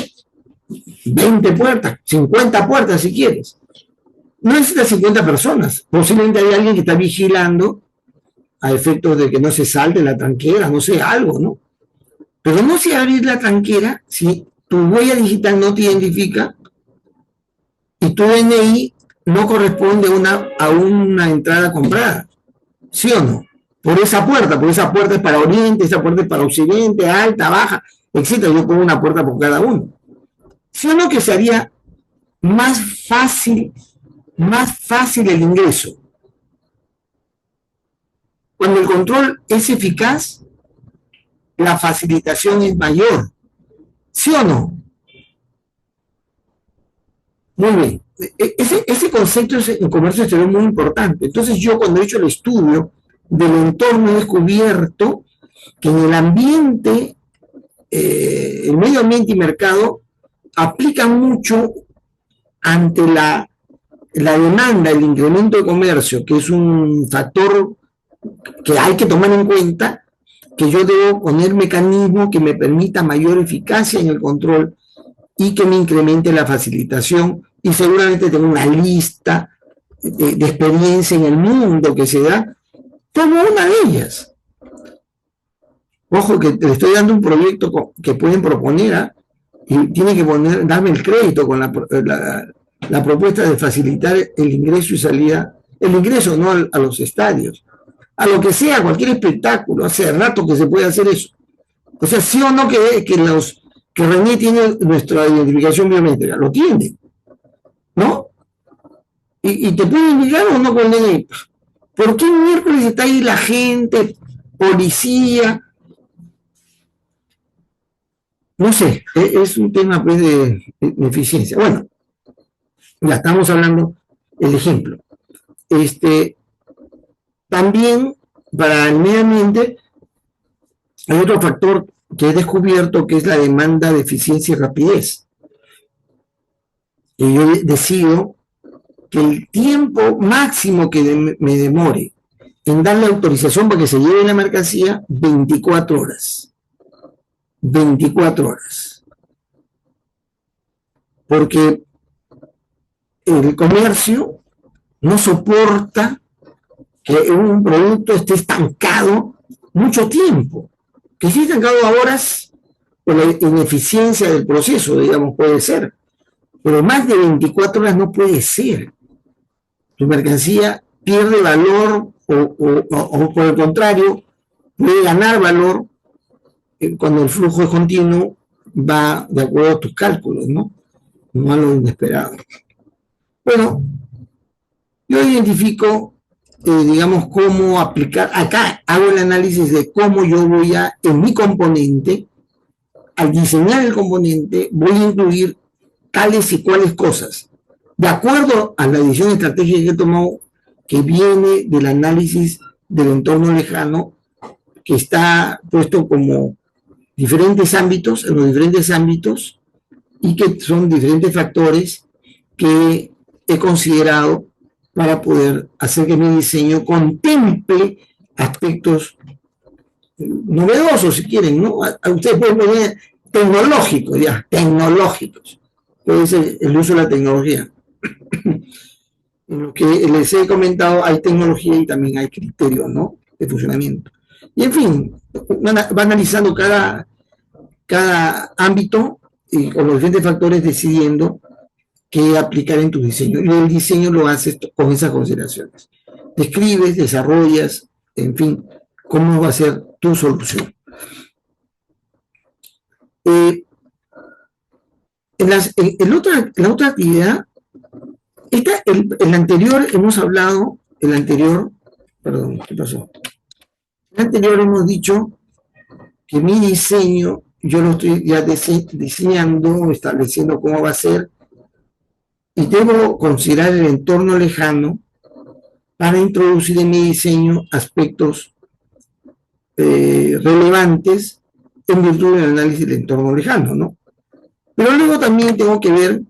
A: 20 puertas, 50 puertas si quieres. No necesitas 50 personas. Posiblemente hay alguien que está vigilando a efectos de que no se salte la tranquera, no sé, algo, ¿no? Pero no se abrir la tranquera si tu huella digital no te identifica y tu DNI no corresponde a una entrada comprada. ¿Sí o no? Por esa puerta es para oriente, esa puerta es para occidente, alta, baja, etc. Yo pongo una puerta por cada uno. ¿Sí o no que sería más fácil el ingreso? Cuando el control es eficaz, la facilitación es mayor. ¿Sí o no? Muy bien. Ese concepto en comercio exterior es muy importante. Entonces yo cuando he hecho el estudio del entorno he descubierto que en el ambiente, el medio ambiente y mercado aplican mucho ante la demanda, el incremento de comercio, que es un factor que hay que tomar en cuenta, que yo debo poner mecanismos que me permita mayor eficacia en el control y que me incremente la facilitación, y seguramente tengo una lista de experiencia en el mundo que se da, como una de ellas. Ojo que le estoy dando un proyecto que pueden proponer, y tiene que darme el crédito con la propuesta de facilitar el ingreso y salida, el ingreso no a los estadios, a lo que sea, cualquier espectáculo. Hace rato que se puede hacer eso. O sea, sí o no que René tiene nuestra identificación biométrica, lo tiene, ¿no? Y te puede indicar o no con el DNI. ¿Por qué miércoles está ahí la gente, policía? No sé, es un tema pues de eficiencia. Bueno, ya estamos hablando del ejemplo. También para el medio ambiente hay otro factor que he descubierto, que es la demanda de eficiencia y rapidez. Y yo decido que el tiempo máximo que me demore en dar la autorización para que se lleve la mercancía, 24 horas. 24 horas. Porque el comercio no soporta que un producto esté estancado mucho tiempo. Que esté estancado a horas por la ineficiencia del proceso, digamos, puede ser. pero más de 24 horas no puede ser. Tu mercancía pierde valor o por el contrario, puede ganar valor cuando el flujo es continuo, va de acuerdo a tus cálculos, ¿no? No a lo inesperado. Bueno, yo identifico, digamos, cómo aplicar. Acá hago el análisis de cómo yo voy a, en mi componente, al diseñar el componente, voy a incluir tales y cuales cosas. De acuerdo a la decisión estratégica que he tomado, que viene del análisis del entorno lejano, que está puesto como diferentes ámbitos, en los diferentes ámbitos, y que son diferentes factores que he considerado para poder hacer que mi diseño contemple aspectos novedosos, si quieren, ¿no? Ustedes pueden poner tecnológicos, ya, tecnológicos. Puede ser el uso de la tecnología. En lo que les he comentado, hay tecnología y también hay criterios, ¿no? De funcionamiento. Y en fin, va analizando cada ámbito y con los diferentes factores decidiendo qué aplicar en tu diseño. Y el diseño lo haces con esas consideraciones. Describes, desarrollas, en fin, cómo va a ser tu solución. En la otra actividad, el anterior hemos hablado, perdón, ¿qué pasó? El anterior hemos dicho que mi diseño, yo lo estoy ya diseñando, estableciendo cómo va a ser, y debo considerar el entorno lejano para introducir en mi diseño aspectos relevantes en virtud del análisis del entorno lejano, ¿no? Pero luego también tengo que ver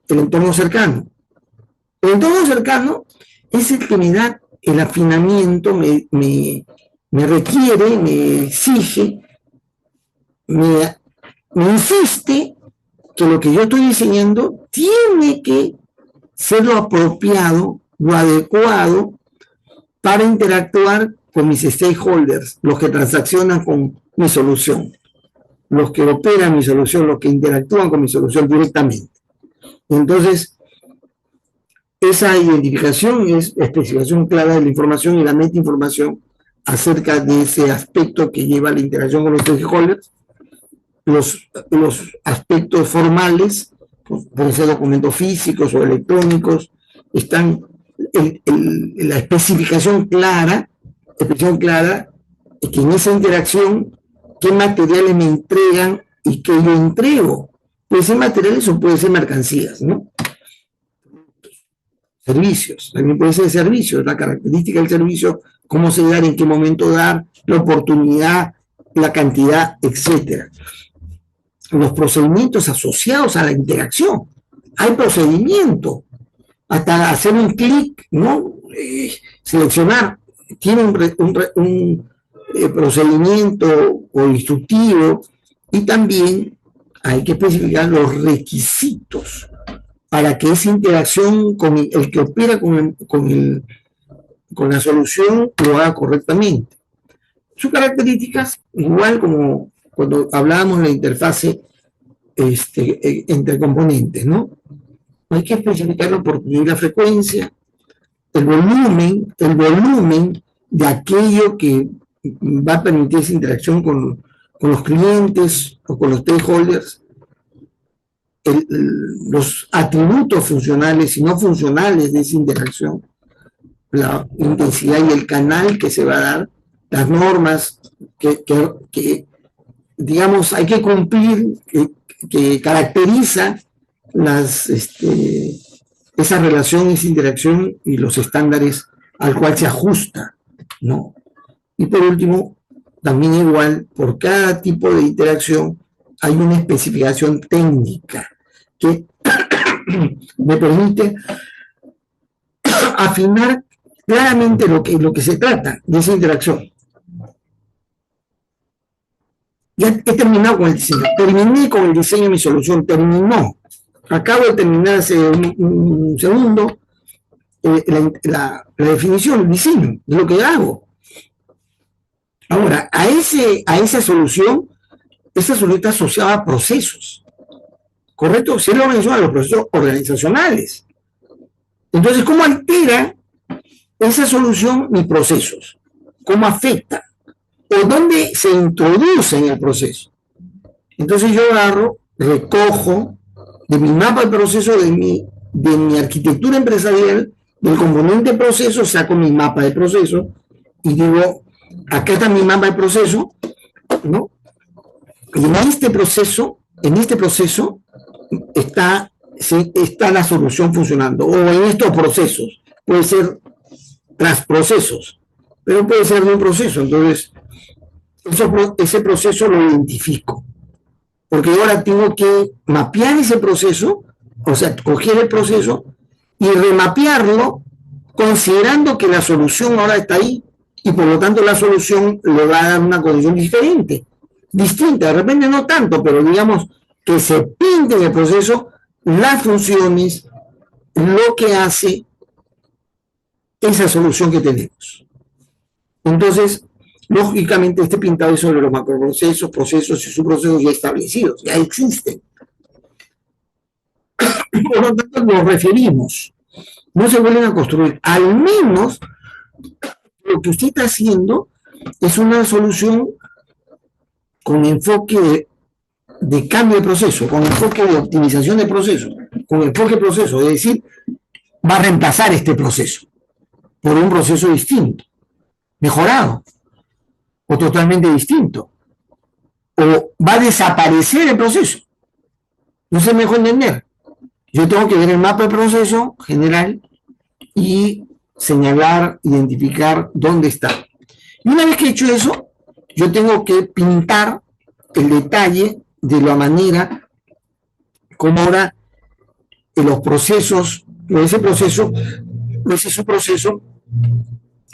A: el entorno cercano. El entorno cercano es el que me da el afinamiento, me requiere, me exige, me insiste que lo que yo estoy diseñando tiene que ser lo apropiado, lo adecuado para interactuar con mis stakeholders, los que transaccionan con mi solución, los que operan mi solución, los que interactúan con mi solución directamente. Entonces, esa identificación es la especificación clara de la información y la metainformación acerca de ese aspecto que lleva a la interacción con los stakeholders. Los aspectos formales, pueden ser documentos físicos o electrónicos, están en la especificación clara, que en esa interacción, qué materiales me entregan y qué yo entrego. Puede ser materiales o puede ser mercancías, ¿no? Servicios, también puede ser servicios, la característica del servicio, cómo se da, en qué momento dar, la oportunidad, la cantidad, etcétera. Los procedimientos asociados a la interacción. Hay procedimiento, hasta hacer un clic, ¿no? Seleccionar, tiene un procedimiento o instructivo, y también hay que especificar los requisitos para que esa interacción con el que opera con la solución lo haga correctamente. Sus características, igual como cuando hablábamos de la interfase entre componentes, ¿no? Hay que especificar la oportunidad y la frecuencia, el volumen de aquello que va a permitir esa interacción con los clientes o con los stakeholders, los atributos funcionales y no funcionales de esa interacción, la intensidad y el canal que se va a dar, las normas que digamos, hay que cumplir, que caracteriza esa relación, esa interacción y los estándares al cual se ajusta, ¿no? Y por último, también igual, por cada tipo de interacción hay una especificación técnica que me permite afinar claramente lo que se trata de esa interacción. Ya he terminado con el diseño, terminé con el diseño de mi solución, acabo de terminar hace un segundo la definición, el diseño de lo que hago. Ahora, esa solución está asociada a procesos ¿correcto? Si es la organización, a los procesos organizacionales. Entonces, ¿cómo altera esa solución mis procesos? ¿Cómo afecta? ¿O dónde se introduce en el proceso? Entonces yo agarro, recojo de mi mapa de proceso, de mi arquitectura empresarial, del componente proceso, saco mi mapa de proceso y digo, acá está mi mapa de proceso, ¿no? Y en este proceso está la solución funcionando, o en estos procesos, puede ser tras procesos, pero puede ser de un proceso. Entonces, ese proceso lo identifico, porque ahora tengo que mapear ese proceso, o sea, coger el proceso y remapearlo, considerando que la solución ahora está ahí, y por lo tanto la solución le va a dar una condición diferente, distinta, de repente no tanto, pero digamos que se pinte en el proceso las funciones, lo que hace esa solución que tenemos. Entonces, lógicamente, este pintado es sobre los macroprocesos, procesos y subprocesos ya establecidos, ya existen. Por lo tanto, nos referimos, no se vuelven a construir. Al menos, lo que usted está haciendo es una solución con enfoque de cambio de proceso, con enfoque de optimización de proceso, con enfoque de proceso, es decir, va a reemplazar este proceso por un proceso distinto, mejorado, o totalmente distinto, o va a desaparecer el proceso. No sé mejor entender. Yo tengo que ver el mapa de proceso general y señalar, identificar dónde está. Y una vez que he hecho eso, yo tengo que pintar el detalle de la manera como ahora en los procesos, ese subproceso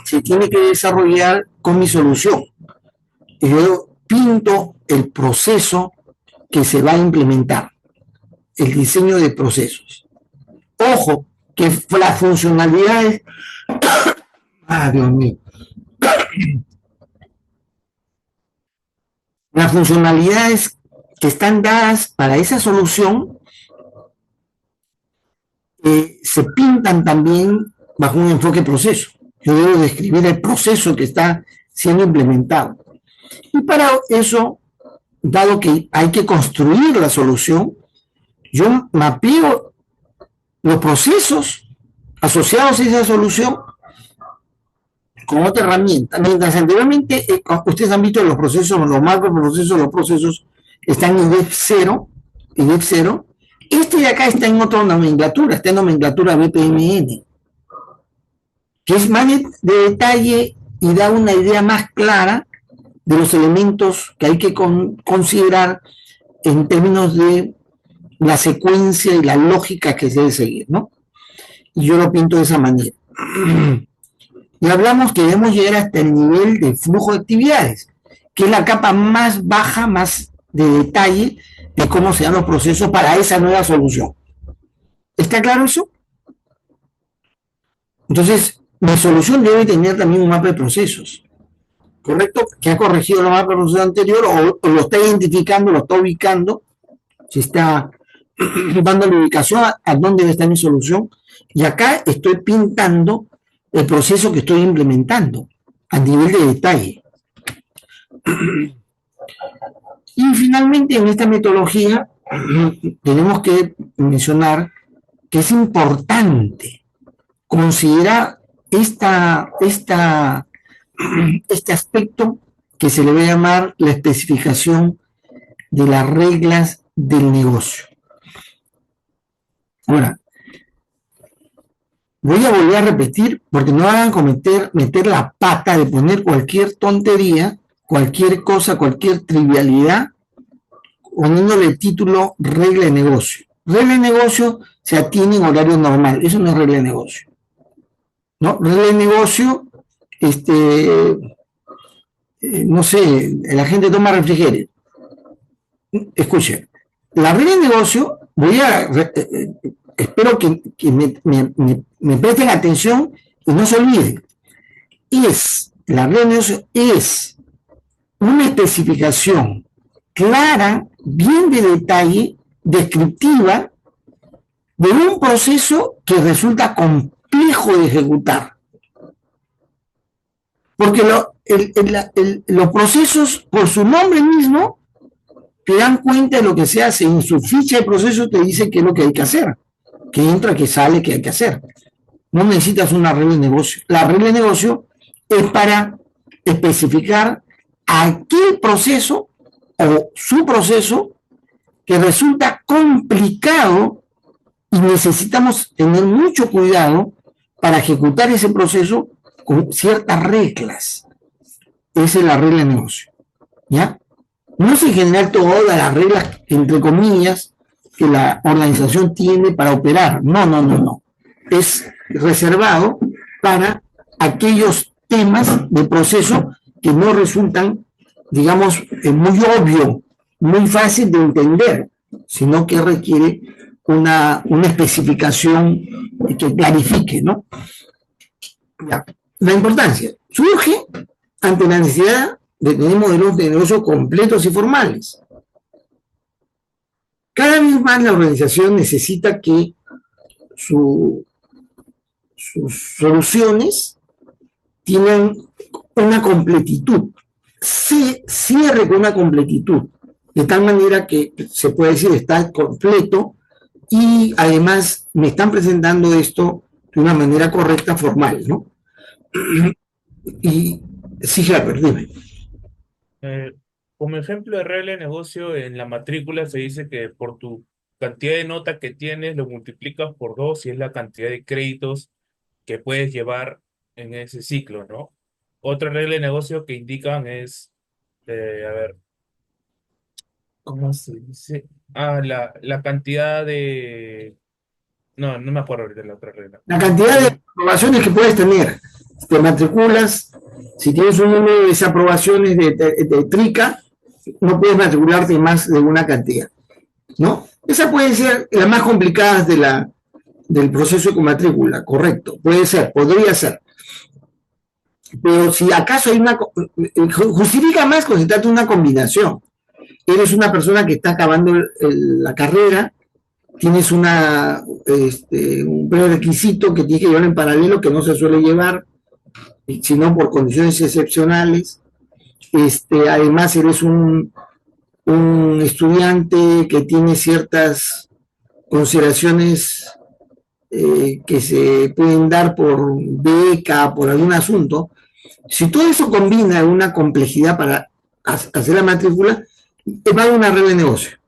A: se tiene que desarrollar con mi solución. Y yo pinto el proceso que se va a implementar, el diseño de procesos. Ojo, que las funcionalidades, Dios mío, las funcionalidades que están dadas para esa solución se pintan también bajo un enfoque proceso. Yo debo describir el proceso que está siendo implementado. Y para eso, dado que hay que construir la solución, yo mapeo los procesos asociados a esa solución con otra herramienta. Mientras anteriormente, ustedes han visto los procesos, los macroprocesos, los procesos están en web 0, este de acá está en otra nomenclatura, está en nomenclatura BPMN, que es más de detalle y da una idea más clara de los elementos que hay que considerar en términos de la secuencia y la lógica que se debe seguir, ¿no? Y yo lo pinto de esa manera. Y hablamos que debemos llegar hasta el nivel de flujo de actividades, que es la capa más baja, más de detalle de cómo se dan los procesos para esa nueva solución. ¿Está claro eso? Entonces, mi solución debe tener también un mapa de procesos, ¿correcto? Que ha corregido el mapa de procesos anterior o lo está identificando, lo está ubicando, si está dando la ubicación a dónde debe estar mi solución. Y acá estoy pintando el proceso que estoy implementando a nivel de detalle. Y finalmente, en esta metodología tenemos que mencionar que es importante considerar este aspecto que se le va a llamar la especificación de las reglas del negocio. Ahora, voy a volver a repetir porque no hagan meter la pata de poner cualquier tontería, cualquier cosa, cualquier trivialidad, poniéndole el título regla de negocio. Regla de negocio se atiene en horario normal, eso no es regla de negocio. ¿No? Regla de negocio, no sé, la gente toma refrigerio. Escuchen, la regla de negocio, espero que me presten atención y no se olviden. La regla de negocio es una especificación clara, bien de detalle, descriptiva de un proceso que resulta complejo de ejecutar. Porque los procesos, por su nombre mismo, te dan cuenta de lo que se hace. En su ficha de proceso te dice qué es lo que hay que hacer, que entra, que sale, que hay que hacer. No necesitas una regla de negocio. La regla de negocio es para especificar aquel proceso o su proceso que resulta complicado y necesitamos tener mucho cuidado para ejecutar ese proceso con ciertas reglas. Esa es la regla de negocio, ¿ya? No es en general todas las reglas, entre comillas, que la organización tiene para operar. No. Es reservado para aquellos temas de proceso que no resultan, digamos, muy obvio, muy fácil de entender, sino que requiere una especificación que clarifique, ¿no? Ya. La importancia surge ante la necesidad de tener modelos de negocio completos y formales. Cada vez más la organización necesita que sus soluciones tienen una completitud, se cierre con una completitud, de tal manera que se puede decir está completo y además me están presentando esto de una manera correcta, formal, ¿no? Y sí, Herbert, dime.
B: Como ejemplo de regla de negocio, en la matrícula se dice que por tu cantidad de nota que tienes lo multiplicas por 2 y es la cantidad de créditos que puedes llevar en ese ciclo, ¿no? Otra regla de negocio que indican es, a ver, ¿cómo se dice? La cantidad de... No me acuerdo ahorita la otra regla.
A: La cantidad de aprobaciones que puedes tener. Te matriculas, si tienes un número de aprobaciones de trica, no puedes matricularte más de una cantidad, ¿no? Esa puede ser la más complicada del proceso de matrícula, correcto, puede ser, podría ser. Pero si acaso hay justifica más cuando se trata de una combinación. Eres una persona que está acabando la carrera, tienes un prerequisito que tienes que llevar en paralelo que no se suele llevar, sino por condiciones excepcionales. Además eres un estudiante que tiene ciertas consideraciones que se pueden dar por beca, por algún asunto. Si todo eso combina una complejidad para hacer la matrícula, va a haber una regla de negocio.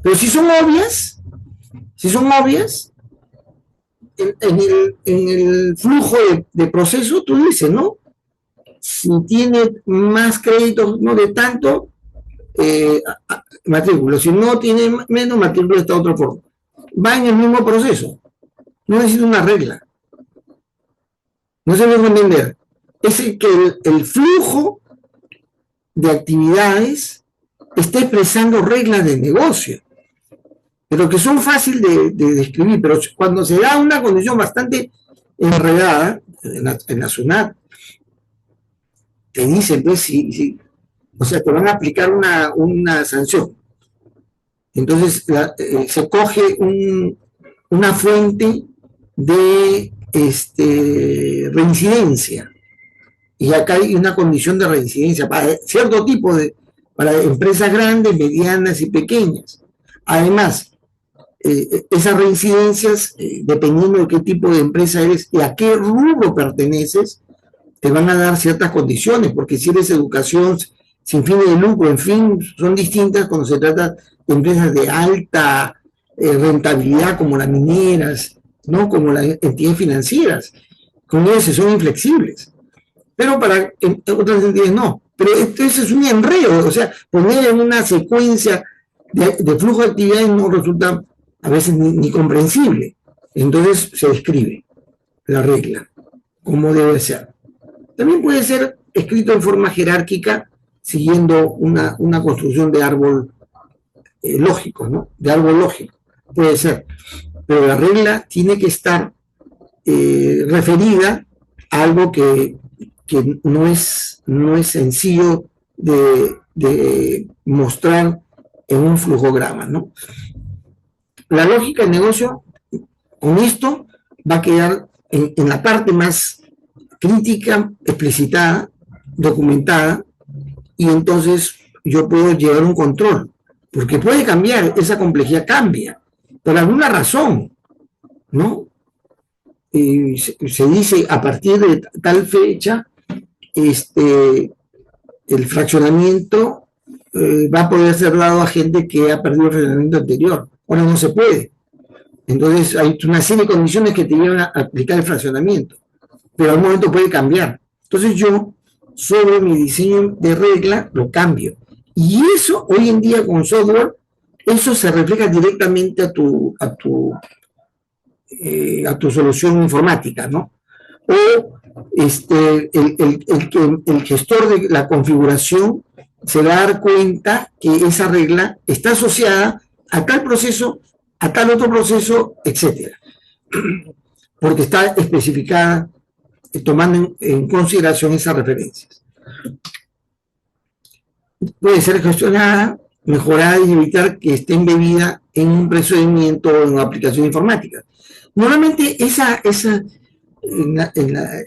A: Pero si son obvias, en el flujo de proceso, tú dices, ¿no? Si tiene más créditos, no de tanto, matrícula. Si no tiene menos, matrícula está de otra forma. Va en el mismo proceso. No necesita una regla. No se debe entender. Es que el flujo de actividades está expresando reglas de negocio, pero que son fáciles de describir. Pero cuando se da una condición bastante enredada en la SUNAT, te dicen, pues, o sea, te van a aplicar una sanción. Entonces, se coge una fuente de reincidencia. Y acá hay una condición de reincidencia para cierto tipo para empresas grandes, medianas y pequeñas. Además, esas reincidencias, dependiendo de qué tipo de empresa eres y a qué rubro perteneces, te van a dar ciertas condiciones, porque si eres educación sin fin de lucro, en fin, son distintas cuando se trata de empresas de alta rentabilidad, como las mineras, ¿no? Como las entidades financieras. Con ellas son inflexibles. Pero para otras entidades no. Pero eso es un enredo, o sea, poner en una secuencia de flujo de actividades no resulta a veces ni comprensible. Entonces se describe la regla, cómo debe ser. También puede ser escrito en forma jerárquica, siguiendo una construcción de árbol lógico, ¿no? De árbol lógico, puede ser. Pero la regla tiene que estar referida a algo que no es sencillo de mostrar en un flujograma, ¿no? la lógica del negocio con esto va a quedar en la parte más crítica, explicitada, documentada, y entonces yo puedo llevar un control, porque puede cambiar, esa complejidad cambia, por alguna razón, ¿no? Se dice a partir de tal fecha, el fraccionamiento va a poder ser dado a gente que ha perdido el fraccionamiento anterior. Ahora no se puede. Entonces hay una serie de condiciones que te llevan a aplicar el fraccionamiento, pero al momento puede cambiar. Entonces yo, sobre mi diseño de regla, lo cambio. Y eso, hoy en día con software, eso se refleja directamente a tu solución informática, ¿no? O el gestor de la configuración se va a dar cuenta que esa regla está asociada a tal proceso, a tal otro proceso, etcétera, porque está especificada tomando en consideración esas referencias. Puede ser gestionada, mejorada y evitar que esté embebida en un procedimiento o en una aplicación informática. Normalmente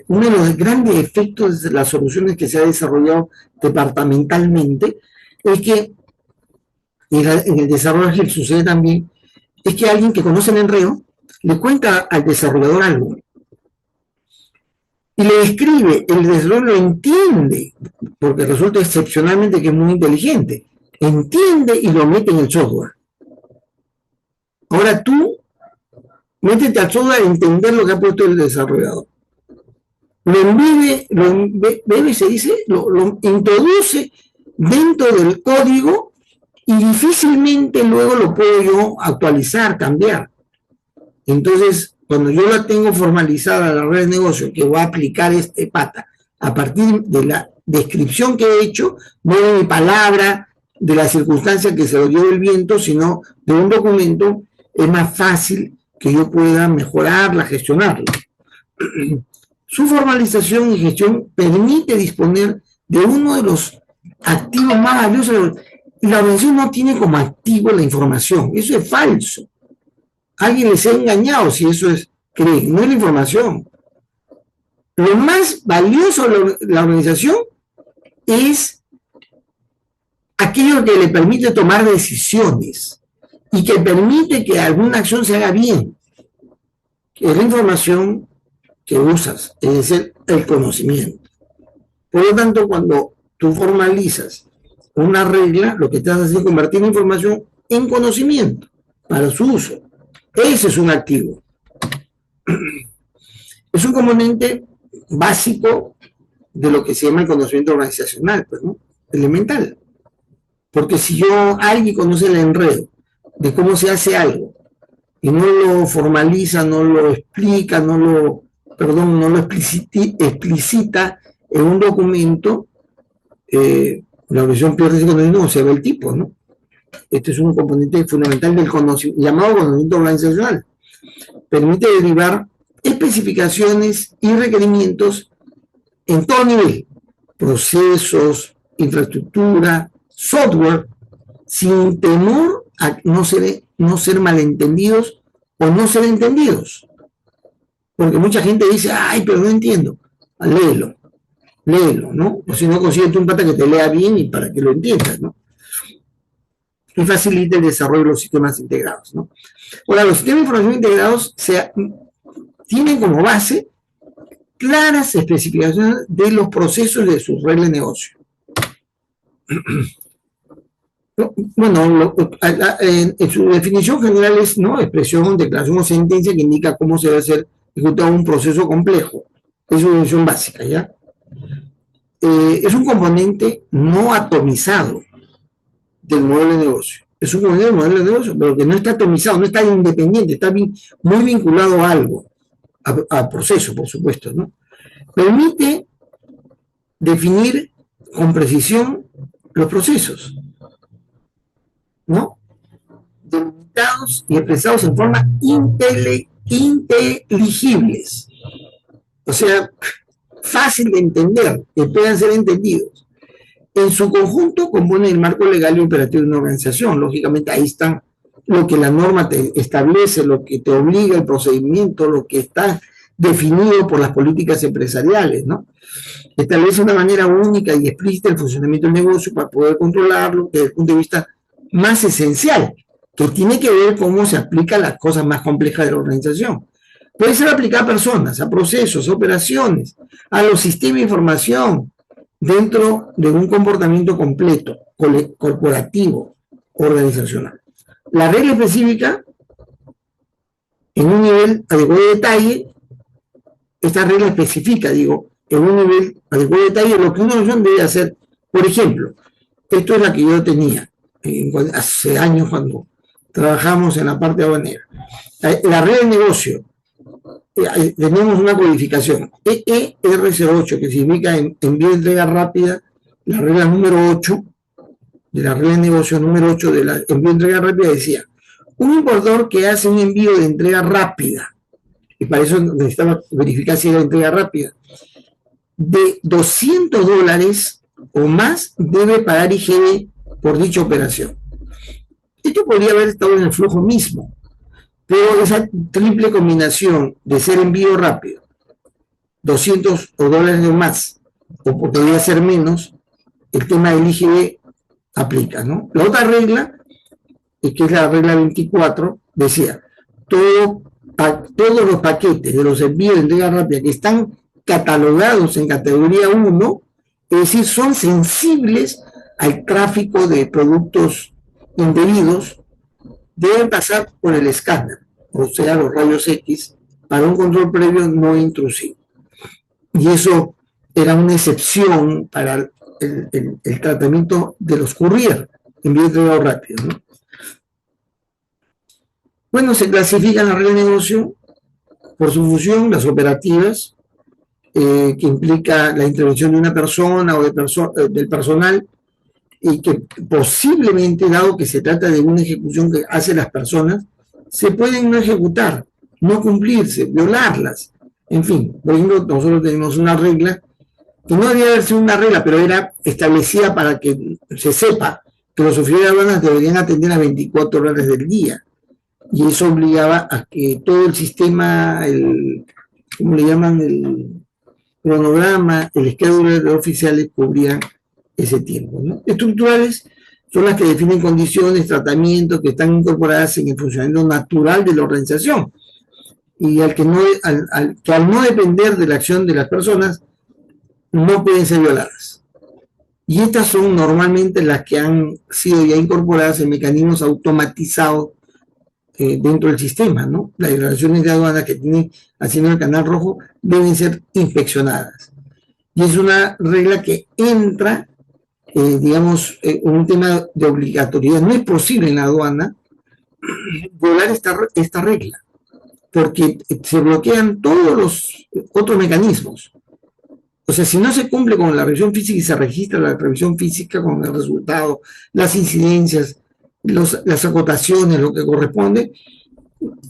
A: uno de los grandes efectos de las soluciones que se ha desarrollado departamentalmente es que en el desarrollo ágil sucede también, es que alguien que conoce el enredo le cuenta al desarrollador algo y le describe, el desarrollador lo entiende, porque resulta excepcionalmente que es muy inteligente, entiende y lo mete en el software. Ahora tú métete al software a entender lo que ha puesto el desarrollador. Lo embebe, se dice, lo introduce dentro del código y difícilmente luego lo puedo yo actualizar, cambiar. Entonces, cuando yo la tengo formalizada, la red de negocio, que voy a aplicar este pata, a partir de la descripción que he hecho, no de mi palabra, de la circunstancia que se lo lleve el viento, sino de un documento, es más fácil que yo pueda mejorarla, gestionarla. Su formalización y gestión permite disponer de uno de los activos más valiosos. Y la organización no tiene como activo la información. Eso es falso. Alguien les ha engañado si eso es, creen, no es la información. Lo más valioso de la organización es aquello que le permite tomar decisiones y que permite que alguna acción se haga bien. Es la información que usas, es decir, el conocimiento. Por lo tanto, cuando tú formalizas una regla, lo que estás haciendo es convertir la información en conocimiento para su uso. Ese es un activo. Es un componente básico de lo que se llama el conocimiento organizacional, pues, ¿no? Elemental. Porque si alguien conoce el enredo de cómo se hace algo y no lo formaliza, no lo explica, no lo explicita en un documento, la organización pierde ese conocimiento, se ve el tipo, ¿no? Este es un componente fundamental del conocimiento, llamado conocimiento organizacional. Permite derivar especificaciones y requerimientos en todo nivel, procesos, infraestructura, software, sin temor a no ser malentendidos o no ser entendidos. Porque mucha gente dice, ay, pero no entiendo. Léelo, ¿no? O si no, consíguete un pata que te lea bien y para que lo entiendas, ¿no? Y facilita el desarrollo de los sistemas integrados, ¿no? Ahora, los sistemas de información integrados tienen como base claras especificaciones de los procesos de su regla de negocio. Bueno, en su definición general es, ¿no?, expresión, declaración o sentencia que indica cómo se va a hacer ejecutado un proceso complejo. Es una definición básica, ¿ya? Es un componente no atomizado del modelo de negocio. Es un componente del modelo de negocio, pero que no está atomizado, no está independiente, está muy vinculado a algo, a proceso, por supuesto, ¿no? Permite definir con precisión los procesos, ¿no? Delimitados y expresados en forma inteligibles. O sea, fácil de entender, que puedan ser entendidos. En su conjunto compone el marco legal y operativo de una organización. Lógicamente ahí están lo que la norma te establece, lo que te obliga el procedimiento, lo que está definido por las políticas empresariales, ¿no? Establece una manera única y explícita el funcionamiento del negocio para poder controlarlo desde el punto de vista más esencial, que tiene que ver cómo se aplica las cosas más complejas de la organización. Puede ser aplicada a personas, a procesos, a operaciones, a los sistemas de información, dentro de un comportamiento completo, corporativo, organizacional. La regla específica, en un nivel adecuado de detalle, esta regla especifica, digo, en un nivel adecuado de detalle, lo que una organización debe hacer. Por ejemplo, esto es la que yo tenía hace años cuando trabajamos en la parte aduanera. La regla de negocio, tenemos una codificación, EER08, que significa envío de entrega rápida, la regla número 8, de la regla de negocio número 8 de la envío de entrega rápida decía, un importador que hace un envío de entrega rápida, y para eso necesitaba verificar si era entrega rápida, de $200 o más debe pagar IGB por dicha operación. Esto podría haber estado en el flujo mismo, pero esa triple combinación de ser envío rápido, $200 o más, o podría ser menos, el tema del IGB aplica, ¿no? La otra regla, que es la regla 24, decía, todos los paquetes de los envíos de entrega rápida que están catalogados en categoría 1, es decir, son sensibles al tráfico de productos indebidos, deben pasar por el escáner, o sea, los rayos X, para un control previo no intrusivo. Y eso era una excepción para el tratamiento de los courier, envío de entrega rápido, ¿no? Bueno, se clasifican las reglas de negocio por su función, las operativas, que implica la intervención de una persona o del personal, y que posiblemente, dado que se trata de una ejecución que hacen las personas, se pueden no ejecutar, no cumplirse, violarlas. En fin, por ejemplo, nosotros tenemos una regla, que no debía haber sido una regla, pero era establecida para que se sepa que los oficiales de aduanas deberían atender las 24 horas del día. Y eso obligaba a que todo el sistema, ¿cómo le llaman? El cronograma, el schedule de oficiales cubrían ese tiempo, ¿no? Estructurales son las que definen condiciones, tratamientos que están incorporadas en el funcionamiento natural de la organización y al no depender de la acción de las personas, no pueden ser violadas. Y estas son normalmente las que han sido ya incorporadas en mecanismos automatizados dentro del sistema, ¿no? Las declaraciones de aduanas que tienen haciendo el canal rojo deben ser inspeccionadas. Y es una regla que entra, digamos, en un tema de obligatoriedad. No es posible en la aduana violar esta regla, porque se bloquean todos los otros mecanismos. O sea, si no se cumple con la revisión física y se registra la revisión física con el resultado, las incidencias, las acotaciones, lo que corresponde,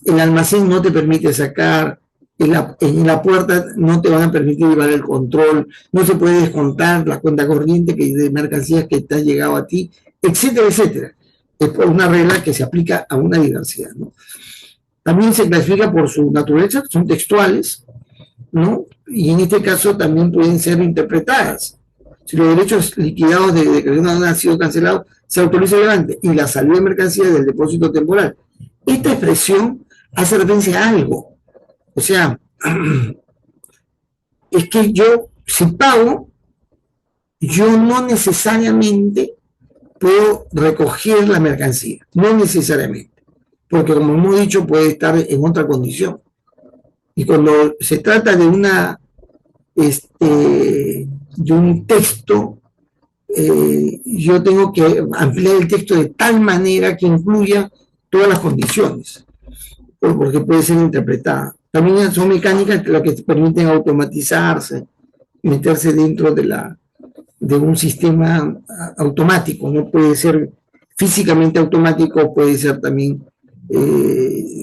A: el almacén no te permite sacar, en la puerta no te van a permitir llevar el control, no se puede descontar la cuenta corriente de mercancías que te ha llegado a ti, etcétera, etcétera. Es por una regla que se aplica a una diversidad, ¿no? También se clasifica por su naturaleza, son textuales, ¿no? Y en este caso también pueden ser interpretadas. Si los derechos liquidados de declaración de aduana han sido cancelados, se autoriza el levante y la salida de mercancías del depósito temporal. Esta expresión hace referencia a algo. O sea, es que yo, si pago, yo no necesariamente puedo recoger la mercancía. No necesariamente. Porque, como hemos dicho, puede estar en otra condición. Y cuando se trata de de un texto, yo tengo que ampliar el texto de tal manera que incluya todas las condiciones, porque puede ser interpretada. También son mecánicas las que permiten automatizarse, meterse dentro de un sistema automático. No puede ser físicamente automático, puede ser también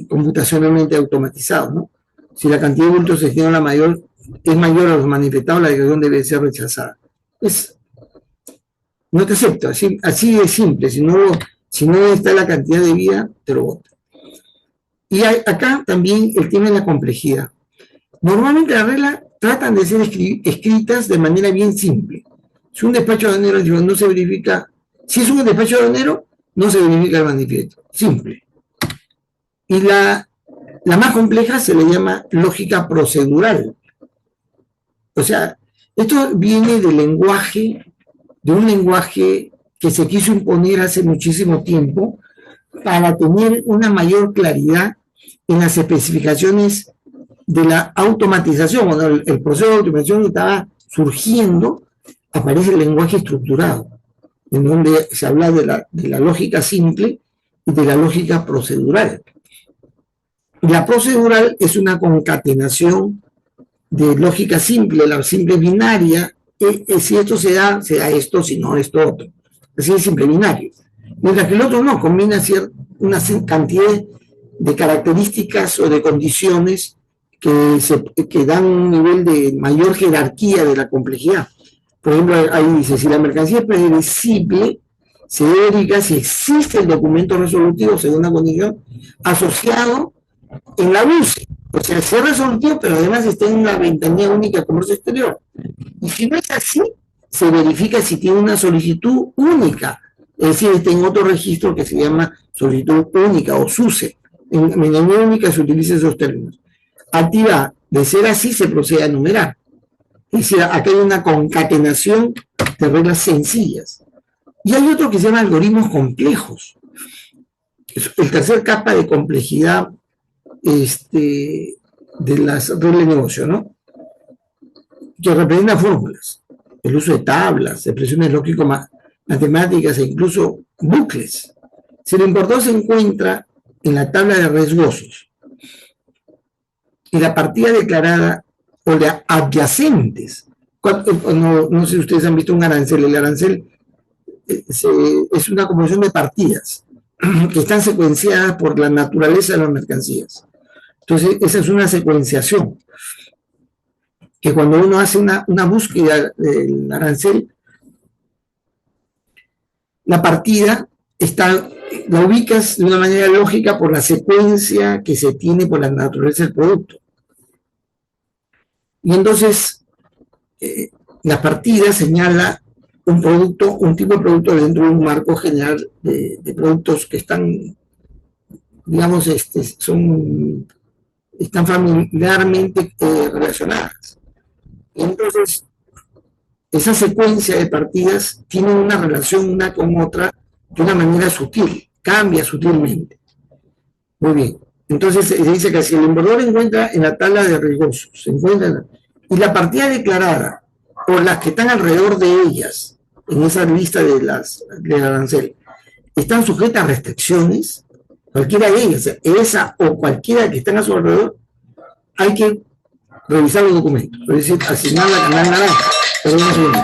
A: computacionalmente automatizado, ¿no? Si la cantidad de bultos es mayor a los manifestados, la declaración debe ser rechazada. No te acepto, así de simple. Si Si no está la cantidad de vida, te lo bota. Y acá también el tema de la complejidad. Normalmente las reglas tratan de ser escritas de manera bien simple. Si un despacho de aduanero no se verifica, si es un despacho de aduanero, no se verifica el manifiesto. Simple. Y la más compleja se le llama lógica procedural. O sea, esto viene del lenguaje, de un lenguaje que se quiso imponer hace muchísimo tiempo para tener una mayor claridad en las especificaciones de la automatización. Cuando el proceso de automatización estaba surgiendo, aparece el lenguaje estructurado, en donde se habla de la lógica simple y de la lógica procedural. La procedural es una concatenación de lógica simple, la simple binaria, si esto se da esto, si no, esto otro. Así es simple binario. Mientras que el otro no, combina una cantidad de características o de condiciones que dan un nivel de mayor jerarquía de la complejidad. Por ejemplo, ahí dice, si la mercancía es predecible, se debe verificar si existe el documento resolutivo, segunda condición, asociado en la UCI. O sea, se resolutió, pero además está en una ventanilla única de comercio exterior. Y si no es así, se verifica si tiene una solicitud única. Es decir, está en otro registro que se llama solicitud única o SUSE. En ventanilla única se utilizan esos términos. Activa, de ser así, se procede a numerar. Es decir, acá hay una concatenación de reglas sencillas. Y hay otro que se llama algoritmos complejos. Es el tercer capa de complejidad de las reglas de negocio, ¿no? Que representan fórmulas, el uso de tablas, expresiones lógico-matemáticas e incluso bucles. Si lo importante se encuentra en la tabla de riesgosos y la partida declarada o de adyacentes. No sé si ustedes han visto un arancel. El arancel es una composición de partidas que están secuenciadas por la naturaleza de las mercancías. Entonces, esa es una secuenciación que cuando uno hace una búsqueda del arancel, la partida la ubicas de una manera lógica por la secuencia que se tiene por la naturaleza del producto. Y entonces, la partida señala un tipo de producto dentro de un marco general de productos que están, digamos, están familiarmente relacionadas. Y entonces, esa secuencia de partidas tiene una relación una con otra de una manera sutil, cambia sutilmente. Muy bien. Entonces se dice que si el inversor encuentra en la tabla de riesgosos, y la partida declarada por las que están alrededor de ellas, en esa lista del arancel, están sujetas a restricciones, cualquiera de ellas, esa o cualquiera que estén a su alrededor, hay que revisar los documentos, es decir, asignar la canal naranja. Perdón un segundo.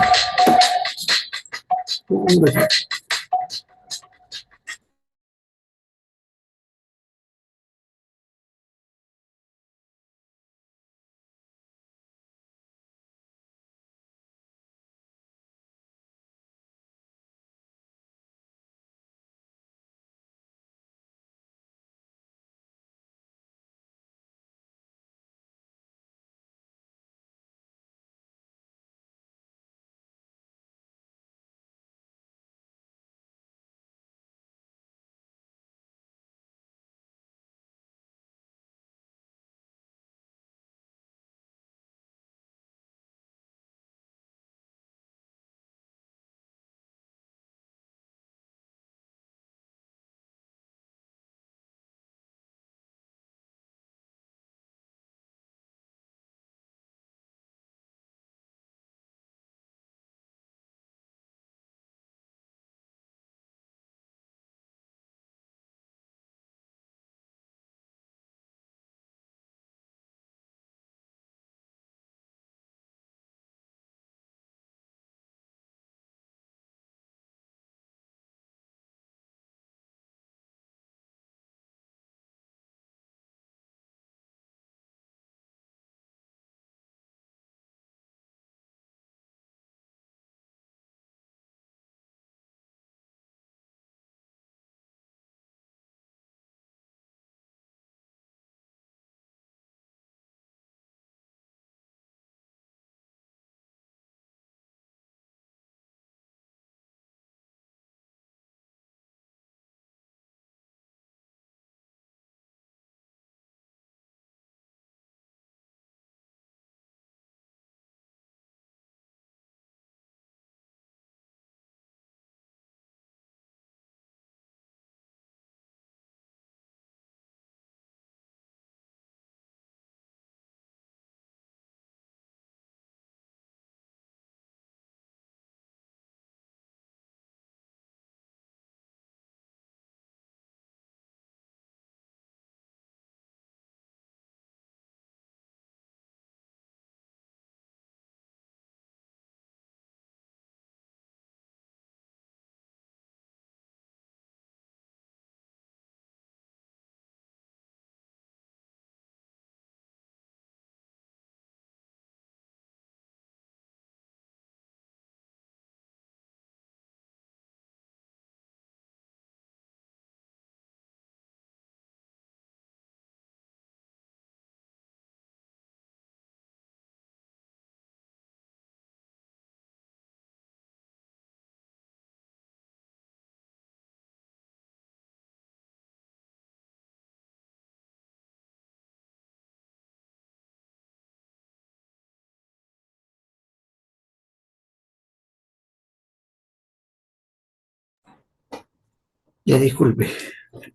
A: Ya disculpe.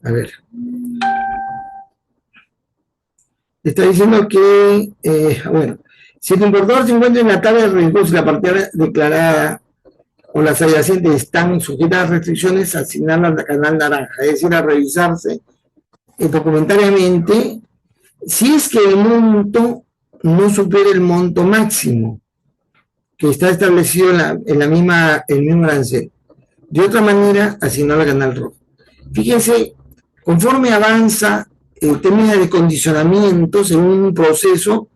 A: A ver. Está diciendo que, bueno, si el importador se encuentra en la tabla de riesgos y la partida declarada o las adyacentes están sujetas a restricciones, asignarlas al canal naranja, es decir, a revisarse documentariamente si es que el monto no supera el monto máximo que está establecido en el mismo arancel. De otra manera, asignar al canal rojo. Fíjense, conforme avanza el tema de condicionamientos en un proceso,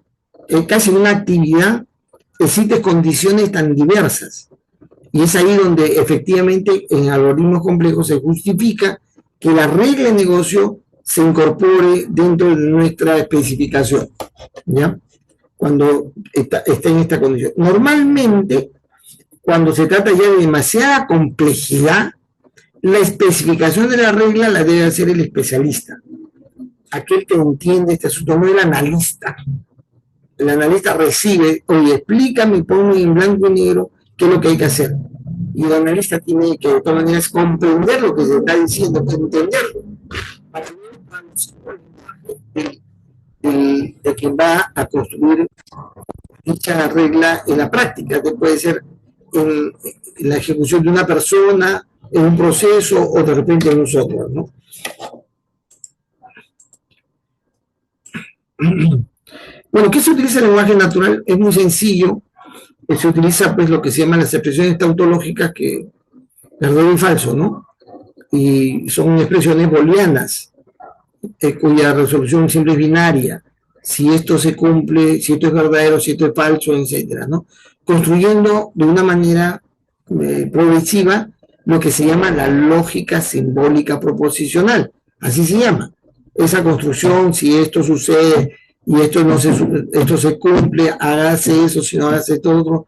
A: casi en una actividad, existen condiciones tan diversas. Y es ahí donde efectivamente en algoritmos complejos se justifica que la regla de negocio se incorpore dentro de nuestra especificación, ¿ya? Cuando está en esta condición. Normalmente, cuando se trata ya de demasiada complejidad, la especificación de la regla la debe hacer el especialista, aquel que entiende este asunto, no el analista. El analista recibe, oye, explícame, ponme en blanco y negro qué es lo que hay que hacer. Y el analista tiene que, de todas maneras, comprender lo que se está diciendo, entenderlo, para de quien va a construir dicha regla en la práctica, que puede ser en la ejecución de una persona, en un proceso o de repente en un software, ¿no? Bueno, ¿qué se utiliza el lenguaje natural? Es muy sencillo. Se utiliza pues lo que se llaman las expresiones tautológicas, que verdadero y falso, ¿no? Y son expresiones booleanas, cuya resolución siempre es binaria. Si esto se cumple, si esto es verdadero, si esto es falso, etcétera, ¿no? Construyendo de una manera progresiva lo que se llama la lógica simbólica proposicional. Así se llama. Esa construcción, si esto sucede y esto se cumple, hágase eso, si no hágase todo otro,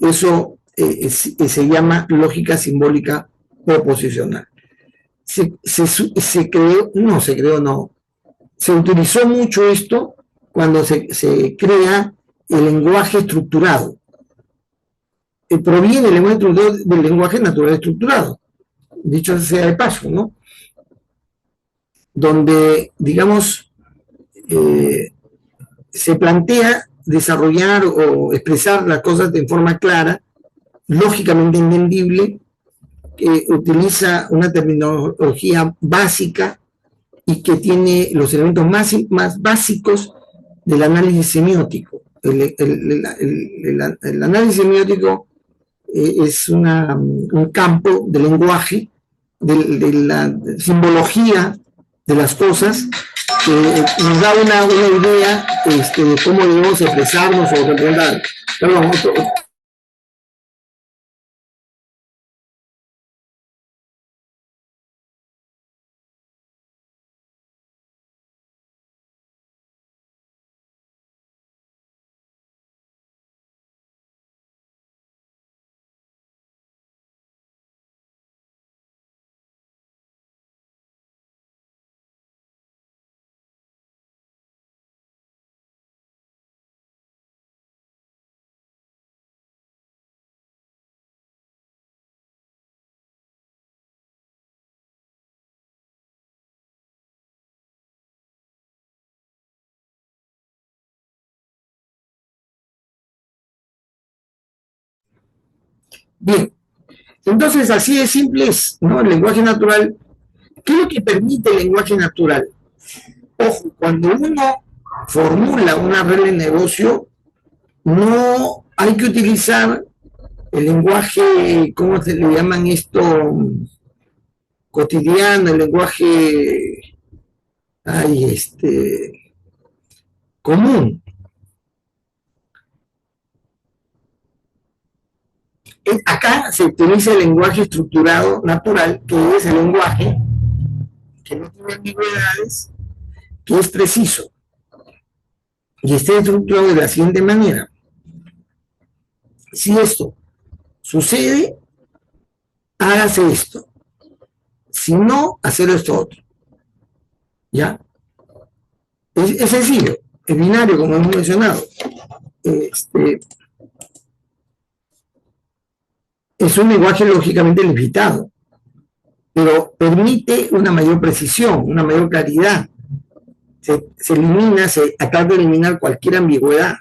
A: eso se llama lógica simbólica proposicional. Se utilizó mucho esto cuando se crea el lenguaje estructurado. Proviene el lenguaje estructurado del lenguaje natural estructurado, dicho sea de paso, ¿no? Donde, digamos, se plantea desarrollar o expresar las cosas de forma clara, lógicamente entendible, que utiliza una terminología básica y que tiene los elementos más básicos del análisis semiótico. El análisis semiótico es un campo de lenguaje, de la simbología de las cosas, que nos da una idea de cómo debemos expresarnos o representar. Perdón, bien, entonces así de simple es, ¿no? El lenguaje natural. ¿Qué es lo que permite el lenguaje natural? Ojo, cuando uno formula una regla de negocio, no hay que utilizar el lenguaje, ¿cómo se le llaman esto? Cotidiano, el lenguaje común. Acá se utiliza el lenguaje estructurado natural, que es el lenguaje que no tiene ambigüedades, que es preciso. Y está estructurado de la siguiente manera. Si esto sucede, hágase esto. Si no, hacer esto otro. ¿Ya? Es sencillo, es binario, como hemos mencionado. Es un lenguaje lógicamente limitado. pero permite una mayor precisión, una mayor claridad. Se trata de eliminar cualquier ambigüedad.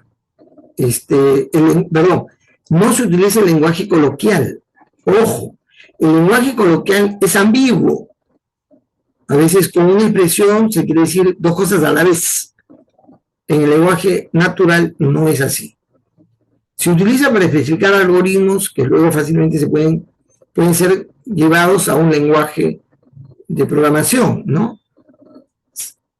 A: Perdón, no se utiliza el lenguaje coloquial. Ojo, el lenguaje coloquial es ambiguo. A veces con una expresión se quiere decir dos cosas a la vez. En el lenguaje natural no es así. Se utiliza para especificar algoritmos que luego fácilmente pueden ser llevados a un lenguaje de programación, ¿no?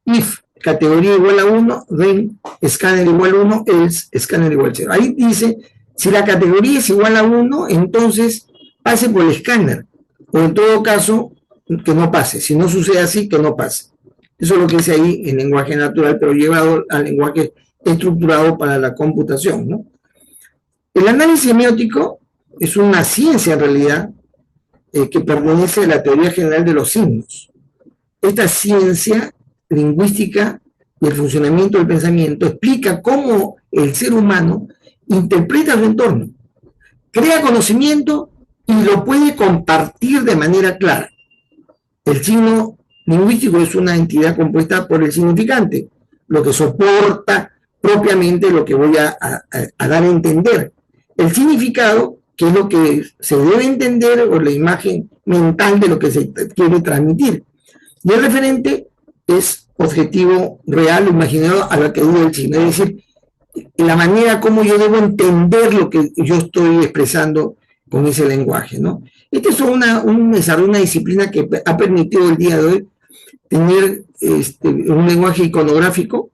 A: If categoría igual a 1, then escáner igual a 1, else escáner igual a 0. Ahí dice, si la categoría es igual a 1, entonces pase por el escáner, o en todo caso, que no pase. Si no sucede así, que no pase. Eso es lo que dice ahí en lenguaje natural, pero llevado al lenguaje estructurado para la computación, ¿no? El análisis semiótico es una ciencia en realidad que pertenece a la teoría general de los signos. Esta ciencia lingüística y el funcionamiento del pensamiento explica cómo el ser humano interpreta su entorno, crea conocimiento y lo puede compartir de manera clara. El signo lingüístico es una entidad compuesta por el significante, lo que soporta propiamente lo que voy a dar a entender. El significado, que es lo que se debe entender, o la imagen mental de lo que se quiere transmitir. Y el referente es objetivo real o imaginario a lo que digo el signo, es decir, la manera como yo debo entender lo que yo estoy expresando con ese lenguaje, ¿no? Esta es una disciplina que ha permitido el día de hoy tener un lenguaje iconográfico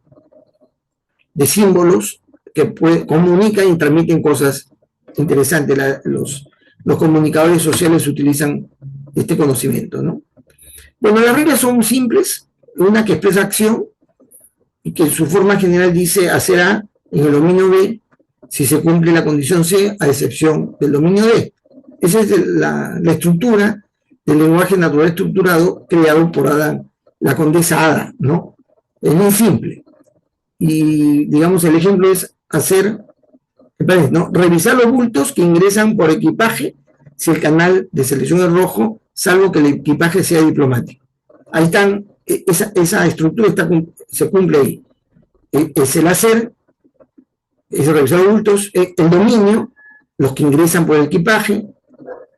A: de símbolos que comunican y transmiten cosas interesantes. Los comunicadores sociales utilizan este conocimiento, ¿no? Bueno, las reglas son simples. Una que expresa acción y que su forma general dice hacer A en el dominio B si se cumple la condición C, a excepción del dominio D. Esa es la estructura del lenguaje natural estructurado creado por la condesa Ada, ¿no? Es muy simple. Y, digamos, el ejemplo es revisar los bultos que ingresan por equipaje si el canal de selección es rojo, salvo que el equipaje sea diplomático. Ahí están, esa estructura se cumple ahí. Es el hacer, es revisar los bultos, el dominio, los que ingresan por el equipaje,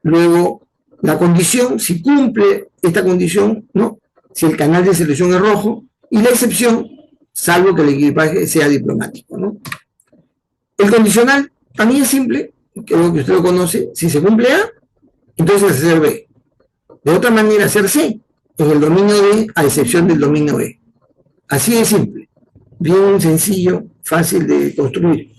A: luego la condición, si cumple esta condición, ¿no? Si el canal de selección es rojo, y la excepción, salvo que el equipaje sea diplomático, ¿no? El condicional también es simple, creo que usted lo conoce. Si se cumple A, entonces hacer B. De otra manera, hacer C en el dominio D, a excepción del dominio E. Así de simple, bien sencillo, fácil de construir.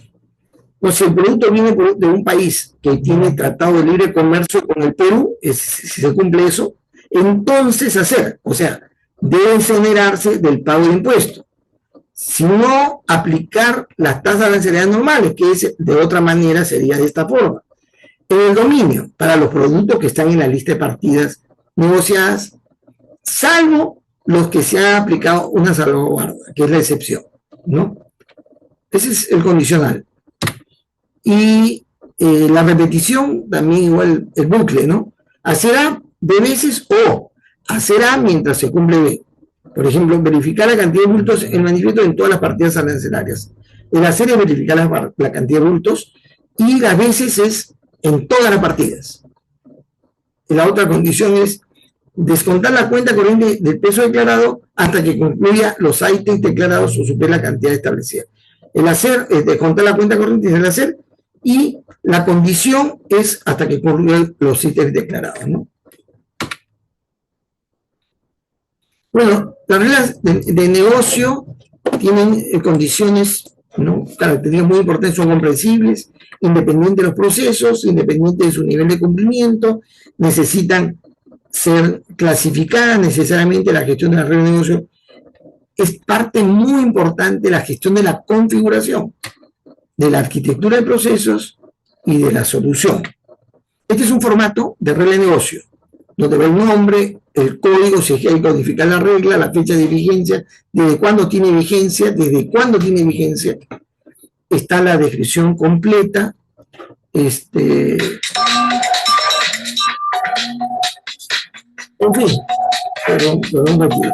A: Pues si el producto viene de un país que tiene tratado de libre comercio con el Perú, si se cumple eso, entonces hacer, o sea, debe exonerarse del pago de impuestos. Si no, aplicar las tasas arancelarias normales, que de otra manera sería de esta forma. En el dominio, para los productos que están en la lista de partidas negociadas, salvo los que se ha aplicado una salvaguarda, que es la excepción, ¿no? Ese es el condicional. Y la repetición, también igual el bucle, ¿no? Hacer A de veces o hacer A mientras se cumple B. Por ejemplo, verificar la cantidad de bultos en manifiesto en todas las partidas arancelarias. El hacer es verificar la cantidad de bultos y las veces es en todas las partidas. Y la otra condición es descontar la cuenta corriente del peso declarado hasta que concluya los ítems declarados o supere la cantidad establecida. El hacer es descontar la cuenta corriente, es el hacer, y la condición es hasta que concluyan los ítems declarados, ¿no? Bueno, las reglas de negocio tienen condiciones, ¿no? Características muy importantes, son comprensibles, independientes de los procesos, independientes de su nivel de cumplimiento, necesitan ser clasificadas necesariamente. La gestión de las reglas de negocio es parte muy importante de la gestión de la configuración, de la arquitectura de procesos y de la solución. Este es un formato de regla de negocio, donde va el nombre, el código, si hay que codificar la regla, la fecha de vigencia, desde cuándo tiene vigencia, está la descripción completa, En fin, perdón, retiro.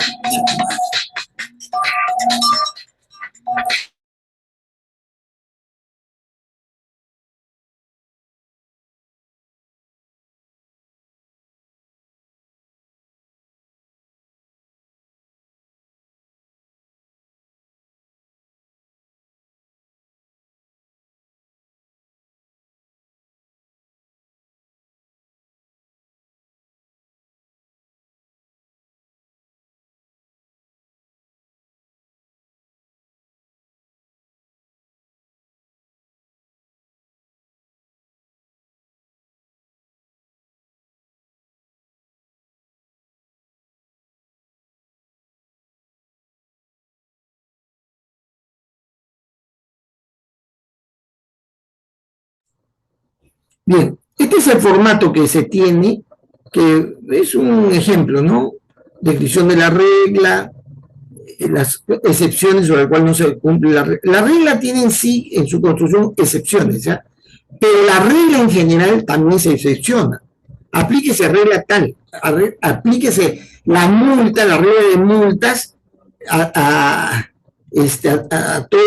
A: Bien, este es el formato que se tiene, que es un ejemplo, ¿no? Descripción de la regla, las excepciones sobre las cuales no se cumple la regla. La regla tiene en sí, en su construcción, excepciones, ¿ya? Pero la regla en general también se excepciona. Aplíquese regla tal, aplíquese la multa, la regla de multas a todo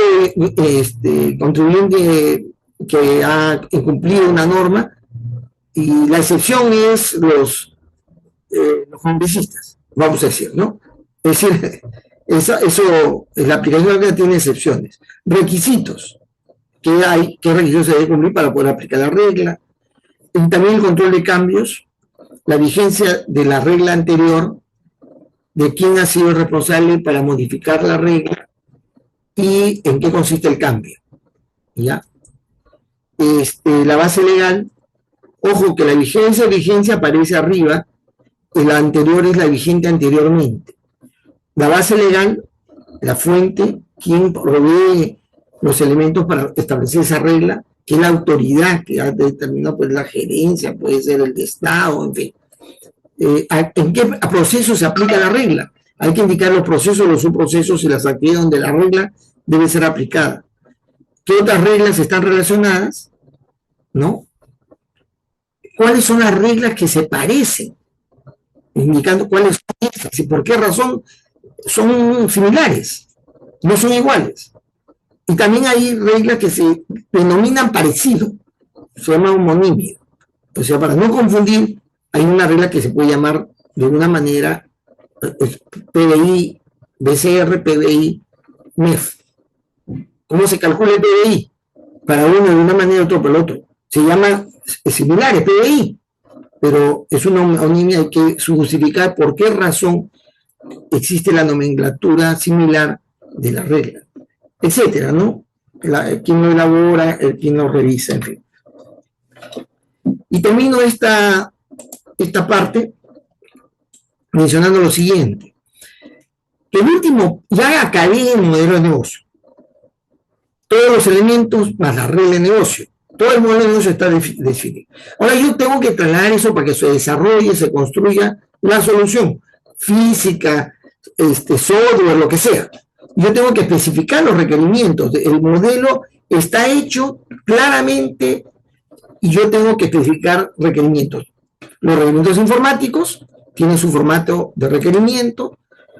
A: contribuyente que ha incumplido una norma, y la excepción es los congresistas, vamos a decir, ¿no? Es decir, la aplicación de la regla tiene excepciones. Requisitos, qué requisitos se debe cumplir para poder aplicar la regla, y también el control de cambios, la vigencia de la regla anterior, de quién ha sido el responsable para modificar la regla y en qué consiste el cambio, ¿ya? La base legal, ojo que la vigencia aparece arriba, y la anterior es la vigente anteriormente. La base legal, la fuente, quien provee los elementos para establecer esa regla, que es la autoridad que ha determinado, pues la gerencia, puede ser el de Estado, en fin. ¿En qué proceso se aplica la regla? Hay que indicar los procesos, los subprocesos y las actividades donde la regla debe ser aplicada. ¿Qué otras reglas están relacionadas? ¿No? ¿Cuáles son las reglas que se parecen? Indicando cuáles son estas y por qué razón son similares, no son iguales. Y también hay reglas que se denominan parecido, se llama homonimia. O sea, para no confundir, hay una regla que se puede llamar de una manera PBI, BCR, PBI, MEF. ¿Cómo se calcula el PBI? Para uno de una manera, otro para el otro. Se llama similares, PBI, pero es una homonimia, hay que justificar por qué razón existe la nomenclatura similar de la regla, etcétera, ¿no? Quién lo elabora, quién lo revisa, en fin. Y termino esta parte mencionando lo siguiente. Que el último, ya acabé el modelo de negocio. Todos los elementos más la regla de negocio. Todo el modelo de negocio está definido. Ahora yo tengo que trasladar eso para que se desarrolle, se construya la solución física, software, lo que sea. Yo tengo que especificar los requerimientos. El modelo está hecho claramente y yo tengo que especificar requerimientos. Los requerimientos informáticos tienen su formato de requerimiento.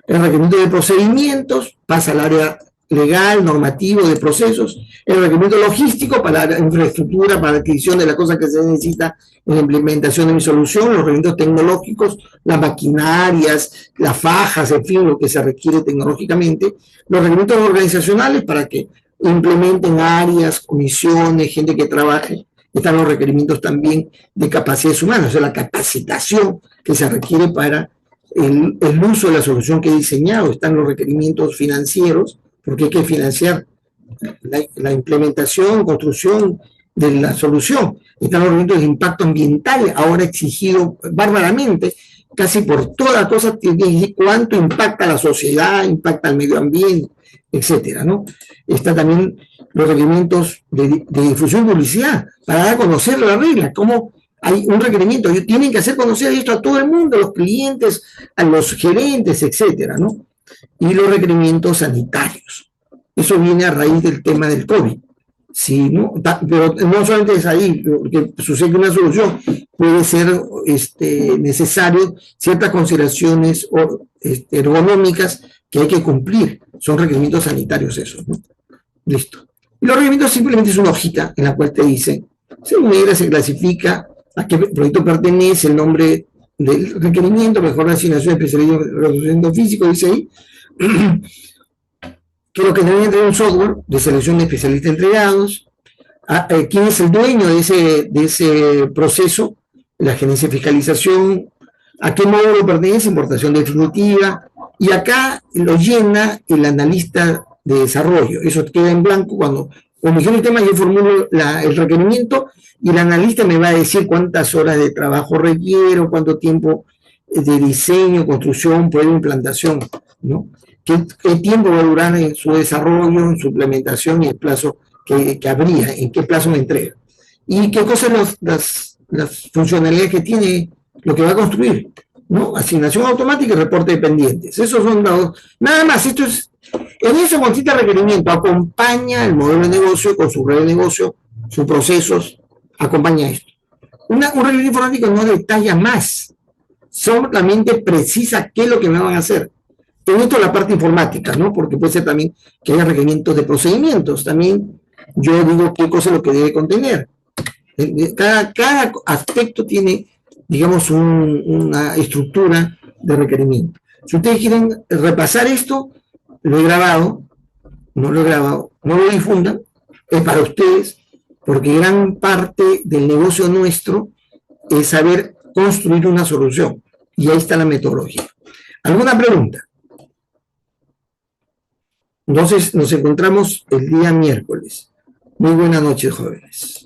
A: El requerimiento de procedimientos pasa al área legal, normativo, de procesos. El requerimiento logístico para la infraestructura, para la adquisición de la cosa que se necesita en la implementación de mi solución. Los requerimientos tecnológicos, las maquinarias, las fajas, en fin, lo que se requiere tecnológicamente. Los requerimientos organizacionales para que implementen áreas, comisiones, gente que trabaje. Están los requerimientos también de capacidades humanas, o sea, la capacitación que se requiere para el uso de la solución que he diseñado. Están los requerimientos financieros, porque hay que financiar la implementación, construcción de la solución. Están los requerimientos de impacto ambiental, ahora exigido bárbaramente, casi por toda cosa, cuánto impacta a la sociedad, impacta al medio ambiente, etcétera, ¿no? Está también los requerimientos de difusión y publicidad, para dar a conocer la regla, cómo hay un requerimiento, tienen que hacer conocer esto a todo el mundo, a los clientes, a los gerentes, etcétera, ¿no? Y los requerimientos sanitarios. Eso viene a raíz del tema del COVID. Sí, ¿no? Pero no solamente es ahí, porque sucede que una solución puede ser necesario ciertas consideraciones ergonómicas que hay que cumplir. Son requerimientos sanitarios esos, ¿no? Listo. Y los requerimientos simplemente es una hojita en la cual te dicen, según ella se clasifica a qué proyecto pertenece, el nombre del requerimiento, mejor asignación especializada en reconocimiento físico, dice ahí, que lo que debe entregar un software de selección de especialistas entregados, quién es el dueño de ese proceso, la gerencia de fiscalización, a qué módulo pertenece, importación definitiva, y acá lo llena el analista de desarrollo. Eso queda en blanco cuando dijeron el tema, yo formulo el requerimiento y el analista me va a decir cuántas horas de trabajo requiero, cuánto tiempo de diseño, construcción, prueba, implantación, ¿no? ¿Qué tiempo va a durar en su desarrollo, en su implementación y el plazo que habría, en qué plazo me entrega? Y qué cosas las funcionalidades que tiene lo que va a construir, ¿no? Asignación automática y reporte de pendientes. Esos son los... Nada más, esto es... En eso consiste el requerimiento, acompaña el modelo de negocio con su red de negocio, sus procesos, acompaña esto. Un requerimiento informático no detalla más, solamente precisa qué es lo que me van a hacer. En esto la parte informática, ¿no? Porque puede ser también que haya requerimientos de procedimientos. También yo digo qué cosa es lo que debe contener. Cada aspecto tiene, digamos, una estructura de requerimiento. Si ustedes quieren repasar esto, lo he grabado, no lo difundan, es para ustedes, porque gran parte del negocio nuestro es saber construir una solución. Y ahí está la metodología. ¿Alguna pregunta? Entonces nos encontramos el día miércoles. Muy buenas noches, jóvenes.